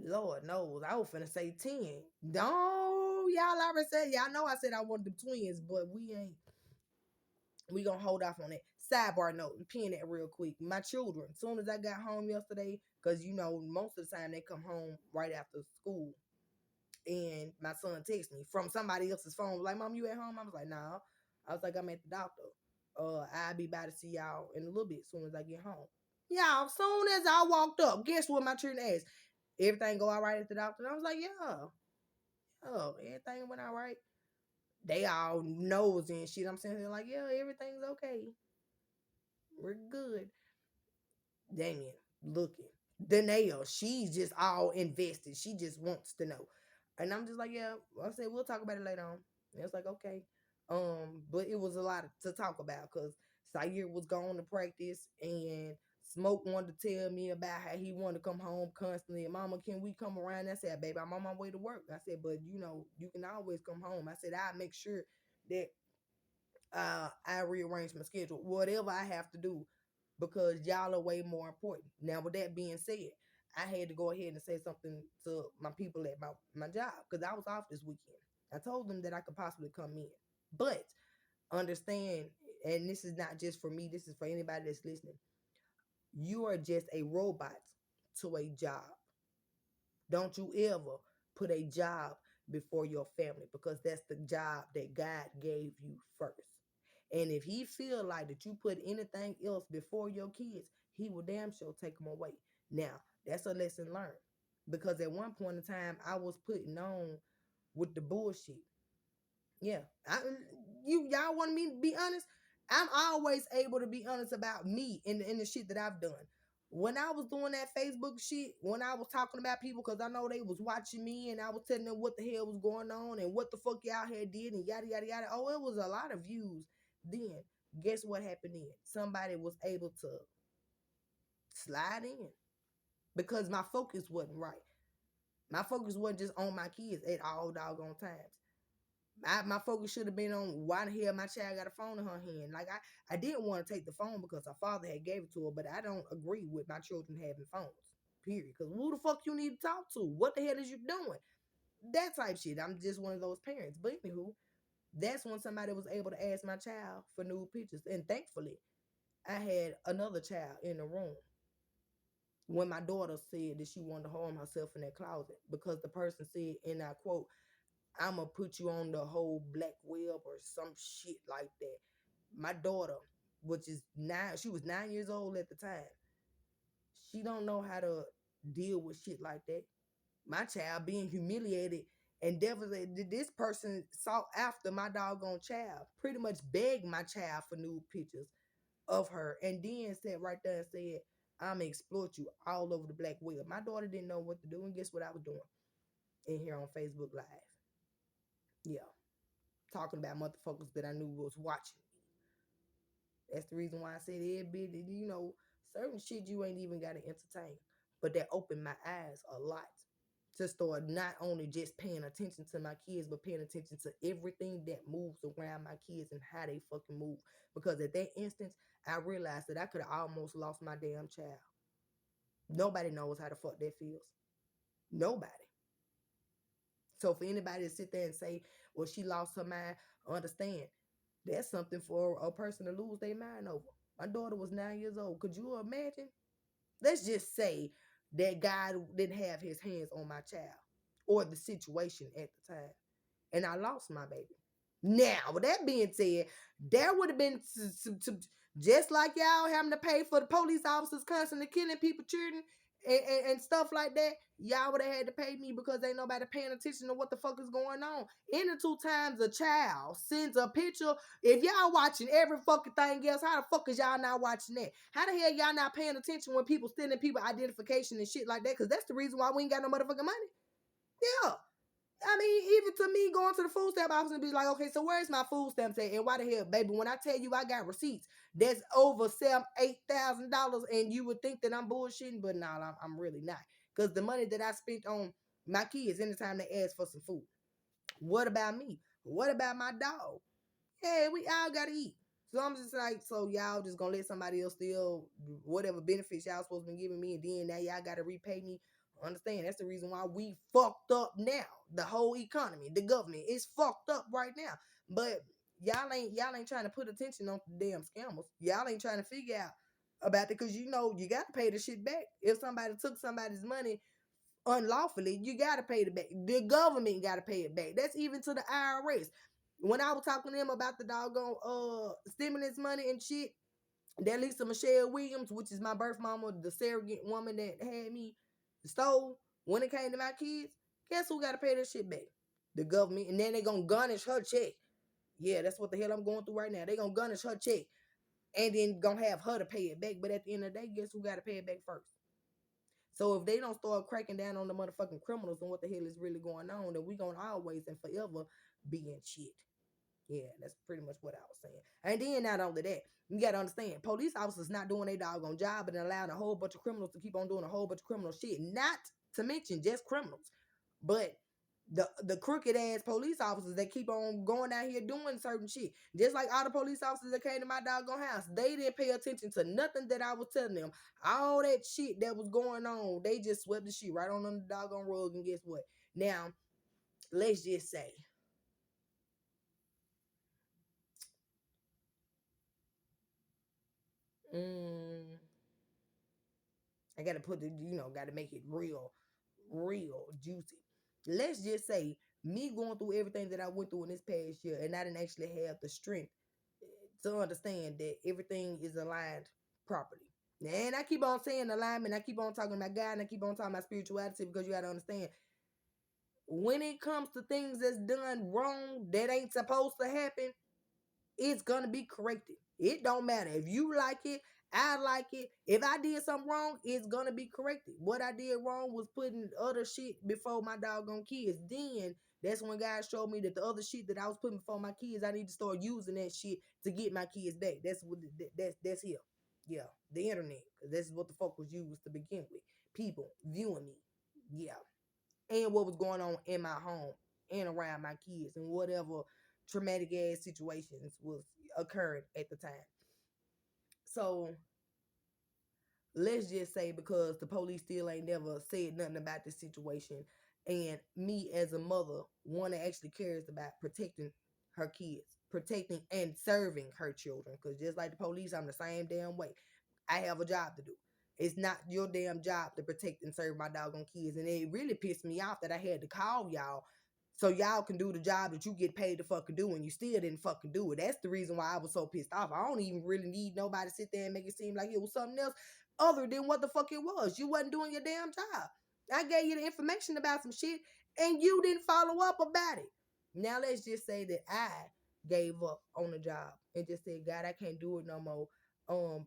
Speaker 1: Lord knows, I was finna say 10. No, y'all already said, y'all know I said I wanted the twins, but we ain't. We gonna hold off on it. Sidebar note, pin that real quick. My children, as soon as I got home yesterday, because you know, most of the time they come home right after school. And my son texted me from somebody else's phone, like, Mom, you at home? I was like, nah. I was like, I'm at the doctor. I'll be by to see y'all in a little bit as soon as I get home. Y'all, soon as I walked up, guess what my children asked? Everything go all right at the doctor? And I was like, yeah. Oh, everything went all right. They all nosy and shit. I'm saying, like, yeah, everything's okay. We're good. Damien, looking. Danae, she's just all invested. She just wants to know. And I'm just like, yeah, I said, we'll talk about it later on. And it's like, okay. But it was a lot to talk about because Sayer was going to practice and Smoke wanted to tell me about how he wanted to come home constantly. And Mama, can we come around? I said, baby, I'm on my way to work. I said, but you know, you can always come home. I said, I'll make sure that I rearrange my schedule, whatever I have to do, because y'all are way more important. Now, with that being said, I had to go ahead and say something to my people at my job because I was off this weekend. I told them that I could possibly come in, but understand, and this is not just for me, this is for anybody that's listening. You are just a robot to a job. Don't you ever put a job before your family because that's the job that God gave you first. And if he feel like that you put anything else before your kids, he will damn sure take them away. Now, that's a lesson learned. Because at one point in time, I was putting on with the bullshit. Yeah. Y'all want me to be honest? I'm always able to be honest about me in the shit that I've done. When I was doing that Facebook shit, when I was talking about people, because I know they was watching me and I was telling them what the hell was going on and what the fuck y'all had did and yada yada yada. Oh, it was a lot of views then. Guess what happened then? Somebody was able to slide in because my focus wasn't right. My focus wasn't just on my kids at all doggone times. My focus should have been on why the hell my child got a phone in her hand. Like I didn't want to take the phone because her father had gave it to her, but I don't agree with my children having phones. Period. Because who the fuck you need to talk to? What the hell is you doing? That type shit. I'm just one of those parents. But anywho, that's when somebody was able to ask my child for nude pictures. And thankfully, I had another child in the room when my daughter said that she wanted to harm herself in that closet because the person said, and I quote, I'm gonna put you on the whole black web or some shit like that. My daughter, which is 9, she was 9 years old at the time. She don't know how to deal with shit like that. My child being humiliated and devastated. This person sought after my doggone child, pretty much begged my child for nude pictures of her, and then sat right there and said, I'm gonna exploit you all over the black web. My daughter didn't know what to do, and guess what I was doing in here on Facebook Live? Yeah, talking about motherfuckers that I knew was watching. That's the reason why I said it bit, certain shit you ain't even gotta entertain. But that opened my eyes a lot to start not only just paying attention to my kids, but paying attention to everything that moves around my kids and how they fucking move. Because at that instance, I realized that I could have almost lost my damn child. Nobody knows how the fuck that feels. Nobody. So for anybody to sit there and say, well, she lost her mind, understand. That's something for a person to lose their mind over. My daughter was 9 years old. Could you imagine? Let's just say that God didn't have his hands on my child or the situation at the time. And I lost my baby. Now, with that being said, there would have been just like y'all having to pay for the police officers constantly killing people, children. and stuff like that, y'all would have had to pay me because ain't nobody paying attention to what the fuck is going on. Any two times a child sends a picture, if y'all watching every fucking thing else, how the fuck is y'all not watching that? How the hell y'all not paying attention when people stealing people identification and shit like that? Because that's the reason why we ain't got no motherfucking money. Yeah. I mean, even to me going to the food stamp office and be like, okay, so where's my food stamps at? And why the hell, baby, when I tell you I got receipts, that's over $8,000, and you would think that I'm bullshitting, but nah, I'm really not. Because the money that I spent on my kids anytime they ask for some food. What about me? What about my dog? Yeah, we all gotta eat. So I'm just like, so y'all just gonna let somebody else steal whatever benefits y'all supposed to be giving me, and then now y'all gotta repay me. Understand? That's the reason why we fucked up now. The whole economy, the government is fucked up right now. But y'all ain't trying to put attention on the damn scammers. Y'all ain't trying to figure out about it because you know you gotta pay the shit back. If somebody took somebody's money unlawfully, you gotta pay it back. The government gotta pay it back. That's even to the IRS. When I was talking to them about the doggone stimulus money and shit, that Lisa Michelle Williams, which is my birth mama, the surrogate woman that had me stole, when it came to my kids, guess who gotta pay that shit back? The government. And then they gonna garnish her check. Yeah, that's what the hell I'm going through right now. They gonna garnish her check and then gonna have her to pay it back. But at the end of the day, guess who gotta pay it back first? So if they don't start cracking down on the motherfucking criminals and what the hell is really going on, then we gonna always and forever be in shit. Yeah, that's pretty much what I was saying. And then not only that, you gotta understand, police officers not doing their doggone job and allowing a whole bunch of criminals to keep on doing a whole bunch of criminal shit. Not to mention just criminals, but the crooked ass police officers that keep on going out here doing certain shit. Just like all the police officers that came to my doggone house, they didn't pay attention to nothing that I was telling them. All that shit that was going on, they just swept the shit right on the doggone rug. And guess what? Now, let's just say Mm, I gotta put the, gotta make it real juicy. Let's just say me going through everything that I went through in this past year, and I didn't actually have the strength to understand that everything is aligned properly. And I keep on saying alignment, I keep on talking about God, and I keep on talking about spirituality because you gotta understand when it comes to things that's done wrong that ain't supposed to happen, it's gonna be corrected. It don't matter if you like it, I like it. If I did something wrong, it's gonna be corrected. What I did wrong was putting other shit before my doggone kids. Then that's when God showed me that the other shit that I was putting before my kids, I need to start using that shit to get my kids back. That's what that's here. Yeah, the internet, because that's what the fuck was used to begin with. People viewing me. Yeah, and what was going on in my home and around my kids and whatever traumatic ass situations was occurring at the time. So let's just say because the police still ain't never said nothing about this situation, and me as a mother, one that actually cares about protecting her kids, protecting and serving her children, because just like the police, I'm the same damn way. I have a job to do. It's not your damn job to protect and serve my doggone kids. And it really pissed me off that I had to call y'all so y'all can do the job that you get paid to fucking do, and you still didn't fucking do it. That's the reason why I was so pissed off. I don't even really need nobody to sit there and make it seem like it was something else other than what the fuck it was. You wasn't doing your damn job. I gave you the information about some shit and you didn't follow up about it. Now let's just say that I gave up on the job and just said, God, I can't do it no more.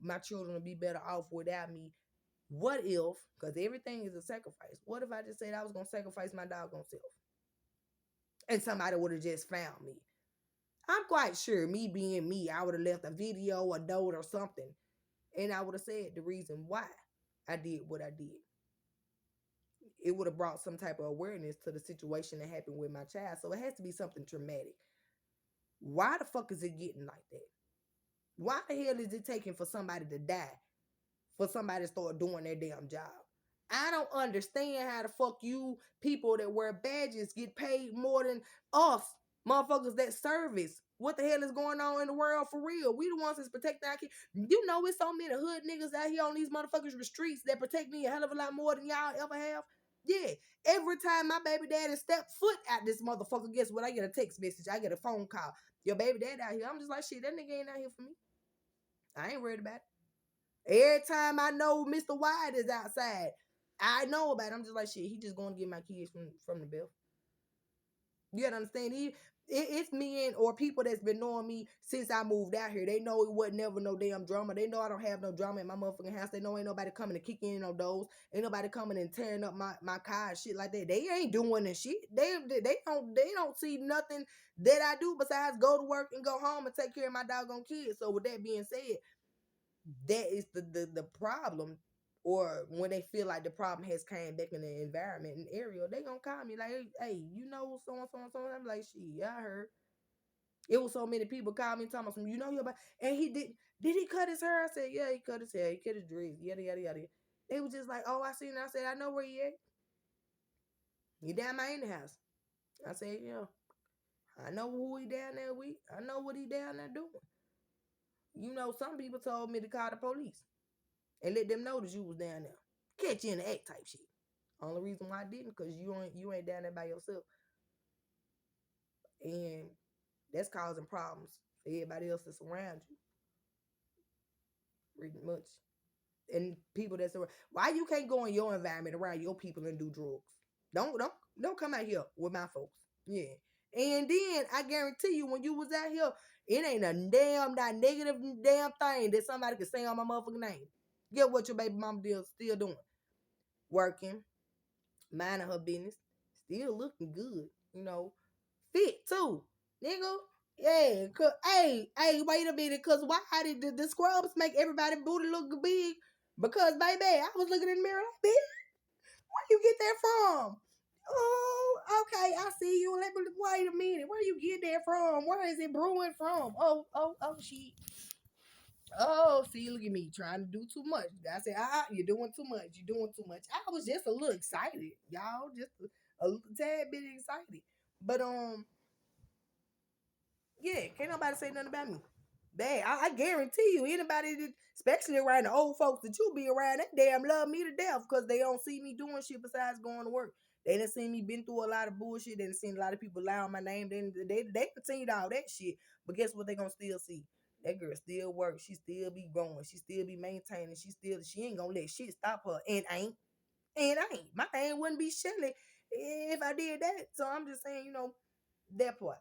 Speaker 1: My children will be better off without me. What if, because everything is a sacrifice, what if I just said I was gonna sacrifice my doggone self and somebody would have just found me? I'm quite sure, me being me, I would have left a video, a note, or something, and I would have said the reason why I did what I did. It would have brought some type of awareness to the situation that happened with my child. So it has to be something traumatic. Why the fuck is it getting like that? Why the hell is it taking for somebody to die for somebody to start doing their damn job? I don't understand how the fuck you people that wear badges get paid more than us motherfuckers that service. What the hell is going on in the world for real? We the ones that's protecting our kids. You know, it's so many hood niggas out here on these motherfuckers streets that protect me a hell of a lot more than y'all ever have. Yeah, every time my baby daddy step foot out this motherfucker, guess what? I get a text message. I get a phone call. Your baby daddy out here. I'm just like, shit, that nigga ain't out here for me. I ain't worried about it. Every time I know Mr. White is outside, I know about it. I'm just like, shit, he just going to get my kids from the bill. You gotta understand, it's me and or people that's been knowing me since I moved out here. They know it wasn't never no damn drama. They know I don't have no drama in my motherfucking house. They know ain't nobody coming to kick in no doors. Ain't nobody coming and tearing up my car and shit like that. They ain't doing the shit. They don't see nothing that I do besides go to work and go home and take care of my doggone kids. So with that being said, that is the problem. Or when they feel like the problem has came back in the environment and area, they gonna call me like, hey, you know so and so and so. I'm like, shit, yeah, I heard. It was so many people call me talking about some, you know, about, and he did he cut his hair? I said, yeah, he cut his hair, he cut his dreads, yada yada yada. They was just like, oh, I seen it. I said, I know where he at. He down my in the house. I said, yeah, I know who he down there with. I know what he down there doing. You know, some people told me to call the police and let them know that you was down there. Catch you in the act type shit. Only reason why I didn't, because you ain't down there by yourself. And that's causing problems for everybody else that's around you. Pretty much. And people that's around. Why you can't go in your environment around your people and do drugs? Don't come out here with my folks. Yeah. And then I guarantee you, when you was out here, it ain't a damn not negative damn thing that somebody could say on my motherfucking name. Get what your baby mama still doing. Working, minding her business, still looking good, fit too, nigga. Yeah, wait a minute, cause why did the scrubs make everybody booty look big? Because baby, I was looking in the mirror like, bitch, where you get that from? Oh, okay, I see you. Let me wait a minute. Where you get that from? Where is it brewing from? Oh, shit. Oh, see, look at me trying to do too much. I said, you're doing too much. You're doing too much. I was just a little excited, y'all. Just a tad bit excited. But yeah, can't nobody say nothing about me. Dang, I guarantee you, anybody that, especially around the old folks that you be around, they damn love me to death because they don't see me doing shit besides going to work. They done seen me been through a lot of bullshit. They done seen a lot of people lie on my name. They continued all that shit. But guess what they gonna still see? That girl still work. She still be growing. She still be maintaining. She ain't gonna let shit stop her. And ain't. My thing wouldn't be Shelly if I did that. So I'm just saying, that part.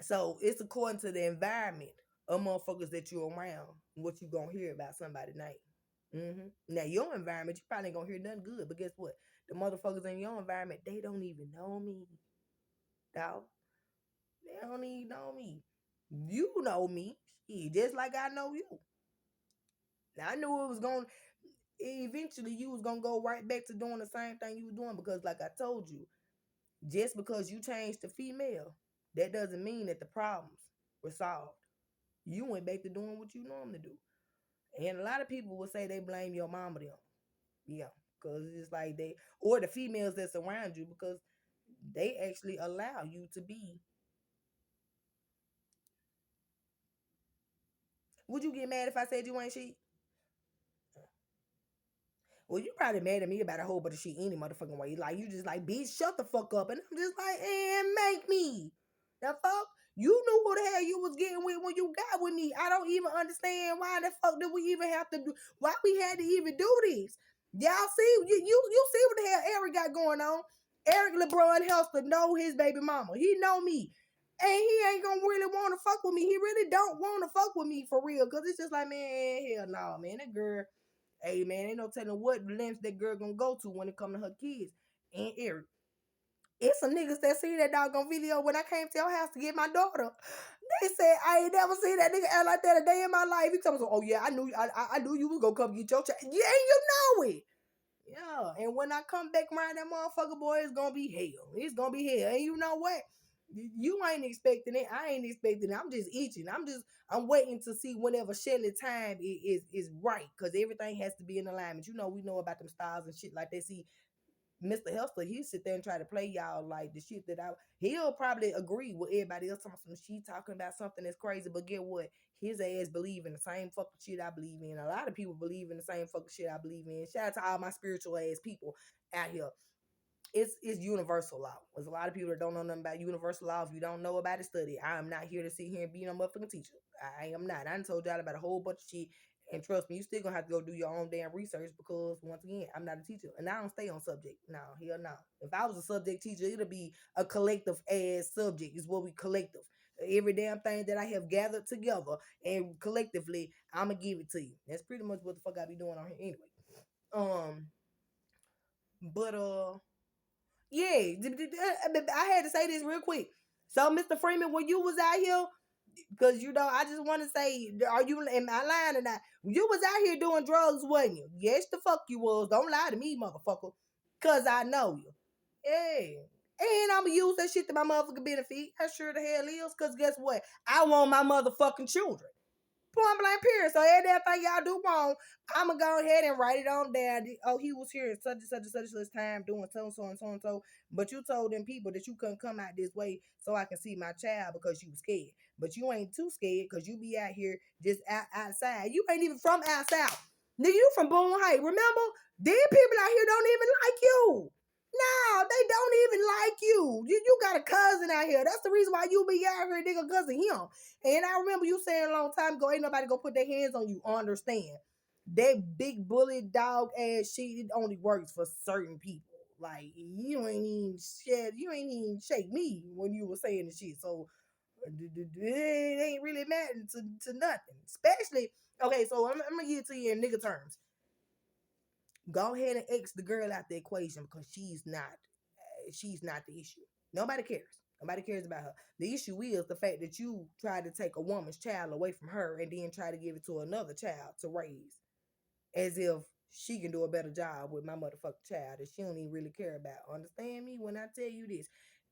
Speaker 1: So it's according to the environment of motherfuckers that you're around, what you gonna hear about somebody name. Now your environment, you probably ain't gonna hear nothing good. But guess what? The motherfuckers in your environment, they don't even know me, dog. They don't even know me. You know me, shit, just like I know you. Now I knew it was going. Eventually, you was gonna go right back to doing the same thing you were doing because, like I told you, just because you changed to female, that doesn't mean that the problems were solved. You went back to doing what you normally do. And a lot of people will say they blame your mama them. Yeah. Because it's like or the females that surround you, because they actually allow you to be. Would you get mad if I said you ain't shit? Well, you probably mad at me about a whole bunch of shit any motherfucking way. Like, you just like, bitch, shut the fuck up. And I'm just like, and make me. The fuck? You knew who the hell you was getting with when you got with me. I don't even understand why the fuck did we even have to do, why we had to even do this. Y'all see, you see what the hell Eric got going on. Eric LeBron Helster know his baby mama. He know me. And he ain't gonna really want to fuck with me. He really don't want to fuck with me for real. Cause it's just like, man, hell no, man. That girl, hey man, ain't no telling what lengths that girl gonna go to when it come to her kids. And Eric, it's some niggas that see that doggone video when I came to your house to get my daughter. They said I ain't never seen that nigga act like that a day in my life. He told me, oh yeah, I knew you was gonna come get your child. Yeah, you know it. Yeah, and when I come back around that motherfucker, boy, it's gonna be hell. It's gonna be hell. And you know what? You ain't expecting it. I ain't expecting it. I'm just itching. I'm waiting to see whenever Shelly time is right. Cause everything has to be in alignment. We know about them styles and shit like that. See, Mr. Helster, he sit there and try to play y'all like the shit he'll probably agree with everybody else on some she talking about something that's crazy, but get what? His ass believe in the same fucking shit I believe in. A lot of people believe in the same fucking shit I believe in. Shout out to all my spiritual ass people out here. It's universal law. There's a lot of people that don't know nothing about universal law. If you don't know about it, study. I am not here to sit here and be no motherfucking teacher. I am not. I done told y'all about a whole bunch of shit And trust me, you still gonna have to go do your own damn research because once again, I'm not a teacher and I don't stay on subject. No, hell no. If I was a subject teacher, it'll be a collective ass subject. Is what we collective. Every damn thing that I have gathered together and collectively, I'ma give it to you. That's pretty much what the fuck I be doing on here anyway. Um, but yeah, I had to say this real quick. So, Mr. Freeman, when you was out here, because I just want to say, are you in my line or not? You was out here doing drugs, wasn't you? Yes, the fuck you was. Don't lie to me, motherfucker. Cause I know you. Yeah. And I'ma use that shit to my motherfucking benefit. I sure the hell is. Cause guess what? I want my motherfucking children. Point blank period. So every damn thing y'all do wrong, I'ma go ahead and write it on down. Oh, he was here at such and such and such and such time doing so and so and so and so. But you told them people that you couldn't come out this way so I can see my child because you was scared. But you ain't too scared because you be out here just outside. You ain't even from outside. Nigga, you from Boone Heights. Remember? These people out here don't even like you. No, they don't even like you. You got a cousin out here. That's the reason why you be out here, nigga, cousin him. And I remember you saying a long time ago, ain't nobody gonna put their hands on you. Understand? That big bully dog ass shit, it only works for certain people. Like you ain't even shake me when you were saying the shit. So it ain't really mattered to nothing. Especially, okay, so I'm gonna give it to you in nigga terms. Go ahead and X the girl out the equation because she's not the issue. Nobody cares. Nobody cares about her. The issue is the fact that you try to take a woman's child away from her and then try to give it to another child to raise as if she can do a better job with my motherfucking child that she don't even really care about. Understand me when I tell you this?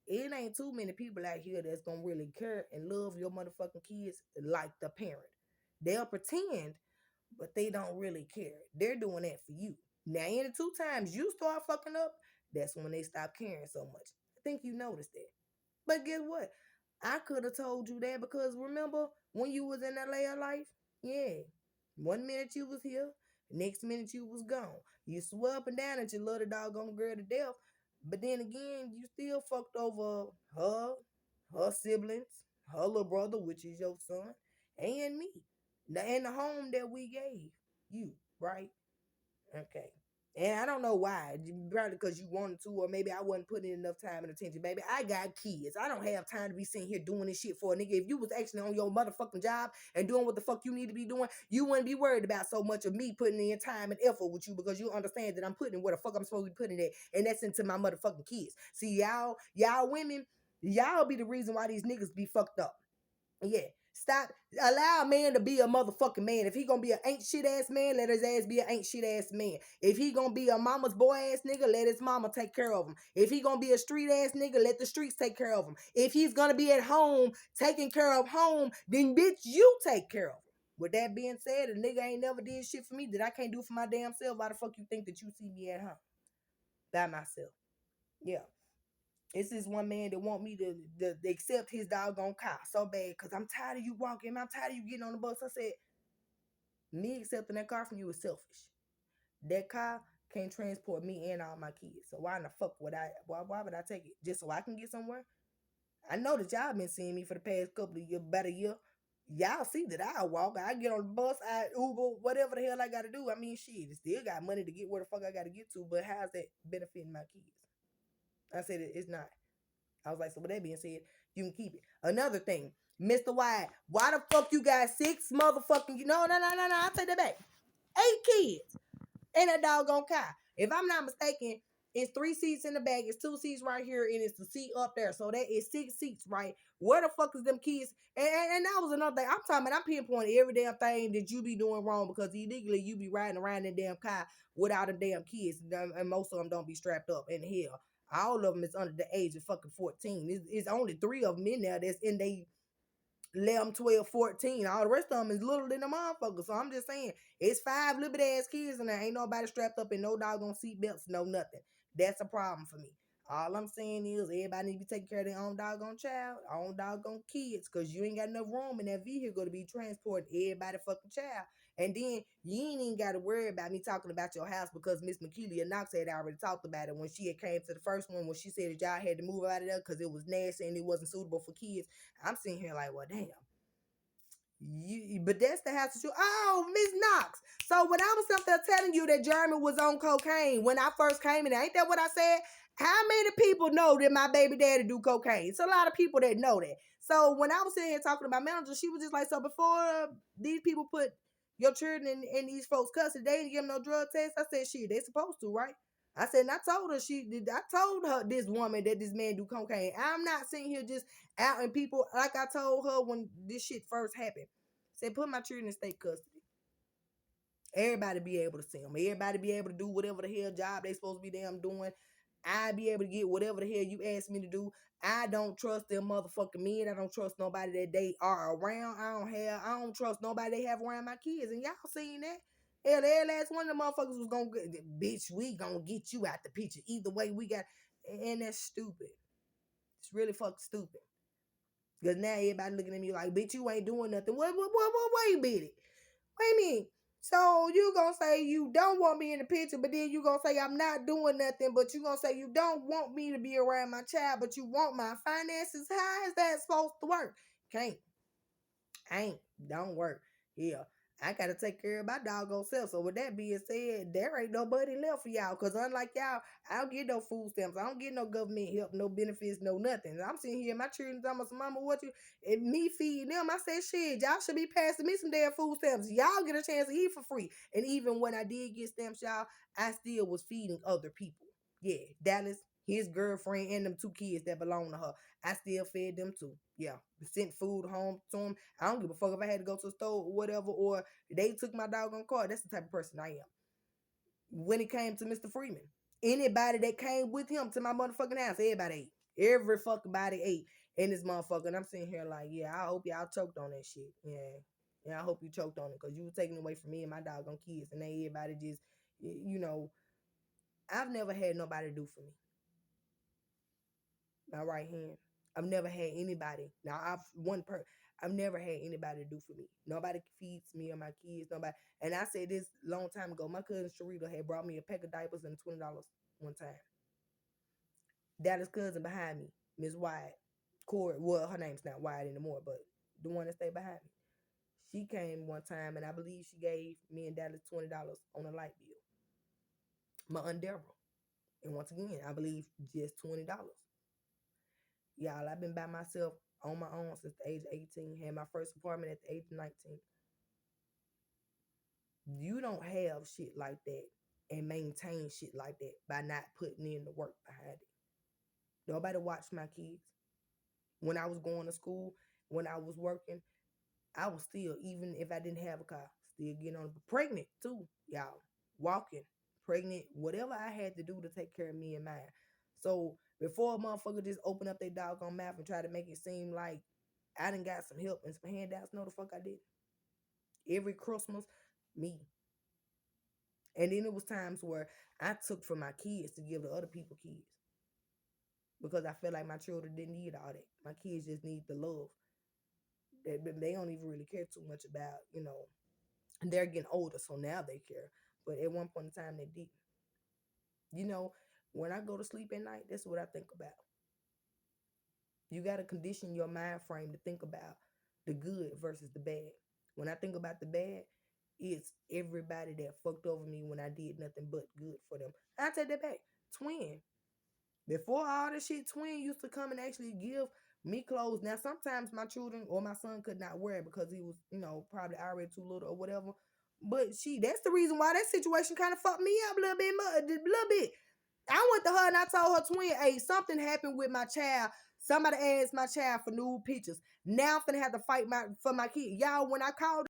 Speaker 1: It ain't too many people out here that's gonna really care and love your motherfucking kids like the parent. They'll pretend, but they don't really care. They're doing that for you. Now, in the 2 times you start fucking up, that's when they stop caring so much. I think you noticed that. But guess what? I could have told you that because remember when you was in that layer of life? Yeah. 1 minute you was here, next minute you was gone. You swore up and down that you love the doggone girl to death, but then again, you still fucked over her siblings, her little brother, which is your son, and me. And the home that we gave you, right? Okay. And I don't know why. Probably because you wanted to, or maybe I wasn't putting enough time and attention. Baby, I got kids. I don't have time to be sitting here doing this shit for a nigga. If you was actually on your motherfucking job and doing what the fuck you need to be doing, you wouldn't be worried about so much of me putting in time and effort with you because you understand that I'm putting where the fuck I'm supposed to be putting it. And that's into my motherfucking kids. See, y'all women, y'all be the reason why these niggas be fucked up. Yeah. Stop. Allow a man to be a motherfucking man. If he gonna be an ain't shit ass man, let his ass be an ain't shit ass man. If he gonna be a mama's boy ass nigga, let his mama take care of him. If he gonna be a street ass nigga, let the streets take care of him. If he's gonna be at home taking care of home, then bitch, you take care of him. With that being said, a nigga ain't never did shit for me that I can't do for my damn self. Why the fuck you think that you see me at home? By myself. Yeah. It's this one man that want me to accept his doggone car so bad because I'm tired of you walking. I'm tired of you getting on the bus. I said, me accepting that car from you is selfish. That car can't transport me and all my kids. So why in the fuck would why would I take it? Just so I can get somewhere? I know that y'all been seeing me for the past couple of years, about a year. Y'all see that I walk, I get on the bus, I Uber, whatever the hell I gotta do. I mean shit, still got money to get where the fuck I gotta get to, but how's that benefiting my kids? I said it's not. I was like, so with that being said, you can keep it. Another thing, Mr. White, why the fuck you got 6 motherfucking no, I take that back. 8 kids in that doggone car. If I'm not mistaken, it's 3 seats in the back, it's 2 seats right here, and it's the seat up there. So that is 6 seats, right? Where the fuck is them kids? And that was another thing. I'm talking about, I'm pinpointing every damn thing that you be doing wrong because illegally you be riding around in damn car without them damn kids, and most of them don't be strapped up. And hell, all of them is under the age of fucking 14. It's only 3 of them in there that's in they 11, 12, 14. All the rest of them is little than the motherfucker. So I'm just saying, it's 5 little bit ass kids and there ain't nobody strapped up in no doggone seatbelts, no nothing. That's a problem for me. All I'm saying is everybody need to be taking care of their own doggone child, own doggone kids, because you ain't got enough room in that vehicle to be transporting everybody fucking child. And then you ain't even got to worry about me talking about your house because Miss McKelia Knox had already talked about it when she had came to the first one when she said that y'all had to move out of there because it was nasty and it wasn't suitable for kids. I'm sitting here like, well, damn. But that's the house that you. Oh, Miss Knox. So when I was up there telling you that Jeremy was on cocaine when I first came in, ain't that what I said? How many people know that my baby daddy do cocaine? It's a lot of people that know that. So when I was sitting here talking about manager, she was just like, so before these people put your children in these folks' custody, they didn't give them no drug test. I said, shit, they supposed to, right? I said, and I told her I told her this woman that this man do cocaine. I'm not sitting here just out in people like I told her when this shit first happened. Said, put my children in state custody. Everybody be able to see them. Everybody be able to do whatever the hell job they supposed to be damn doing. I be able to get whatever the hell you ask me to do. I don't trust them motherfucking men. I don't trust nobody that they are around. I don't trust nobody they have around my kids. And y'all seen that. Hell, every last one of the motherfuckers was gonna get, bitch, we gonna get you out the picture. Either way, we got, and that's stupid. It's really fucking stupid. Because now everybody looking at me like, bitch, you ain't doing nothing. Wait a minute. Wait a minute. So you gonna say you don't want me in the picture, but then you gonna say I'm not doing nothing, but you gonna say you don't want me to be around my child, but you want my finances. How is that supposed to work? Can't. Ain't. Don't work. Yeah. I gotta take care of my doggone self. So with that being said, there ain't nobody left for y'all. Cause unlike y'all, I don't get no food stamps. I don't get no government help, no benefits, no nothing. I'm sitting here, my children talking about, mama, what you, and me feeding them. I said, shit, y'all should be passing me some damn food stamps. Y'all get a chance to eat for free. And even when I did get stamps, y'all, I still was feeding other people. Yeah, Dallas, his girlfriend, and them 2 kids that belong to her. I still fed them too. Yeah, sent food home to them. I don't give a fuck if I had to go to the store or whatever, or they took my doggone car. That's the type of person I am. When it came to Mr. Freeman, anybody that came with him to my motherfucking house, everybody ate. Every fucking body ate in this motherfucker. And I'm sitting here like, yeah, I hope y'all choked on that shit. Yeah. Yeah, I hope you choked on it because you were taking away from me and my doggone kids. And they everybody just, you know, I've never had nobody do for me. My right hand. I've never had anybody. Now I've never had anybody to do for me. Nobody feeds me or my kids. Nobody. And I said this long time ago. My cousin Sharita had brought me a pack of diapers and $20 one time. Dallas' cousin behind me, Miss Wyatt, Corey. Well, her name's not Wyatt anymore, but the one that stayed behind me. She came one time, and I believe she gave me and Dallas $20 on a light bill. My Aunt Deborah. And once again, I believe just $20. Y'all, I've been by myself on my own since the age of 18. Had my first apartment at the age of 19. You don't have shit like that and maintain shit like that by not putting in the work behind it. Nobody watched my kids. When I was going to school, when I was working, I was still, even if I didn't have a car, still getting on. Pregnant too, y'all. Walking, pregnant, whatever I had to do to take care of me and mine. So before a motherfucker just open up their doggone mouth and try to make it seem like I done got some help and some handouts, no the fuck I did. Every Christmas, me. And then it was times where I took from my kids to give to other people kids. Because I felt like my children didn't need all that. My kids just need the love. They don't even really care too much about, they're getting older, so now they care. But at one point in time, they didn't. When I go to sleep at night, that's what I think about. You got to condition your mind frame to think about the good versus the bad. When I think about the bad, it's everybody that fucked over me when I did nothing but good for them. I take that back. Twin. Before all this shit, Twin used to come and actually give me clothes. Now, sometimes my children or my son could not wear it because he was, probably already too little or whatever. But that's the reason why that situation kind of fucked me up a little bit. I went to her and I told her, Twin, hey, something happened with my child. Somebody asked my child for nude pictures. Now I'm finna have to fight for my kid. Y'all, when I called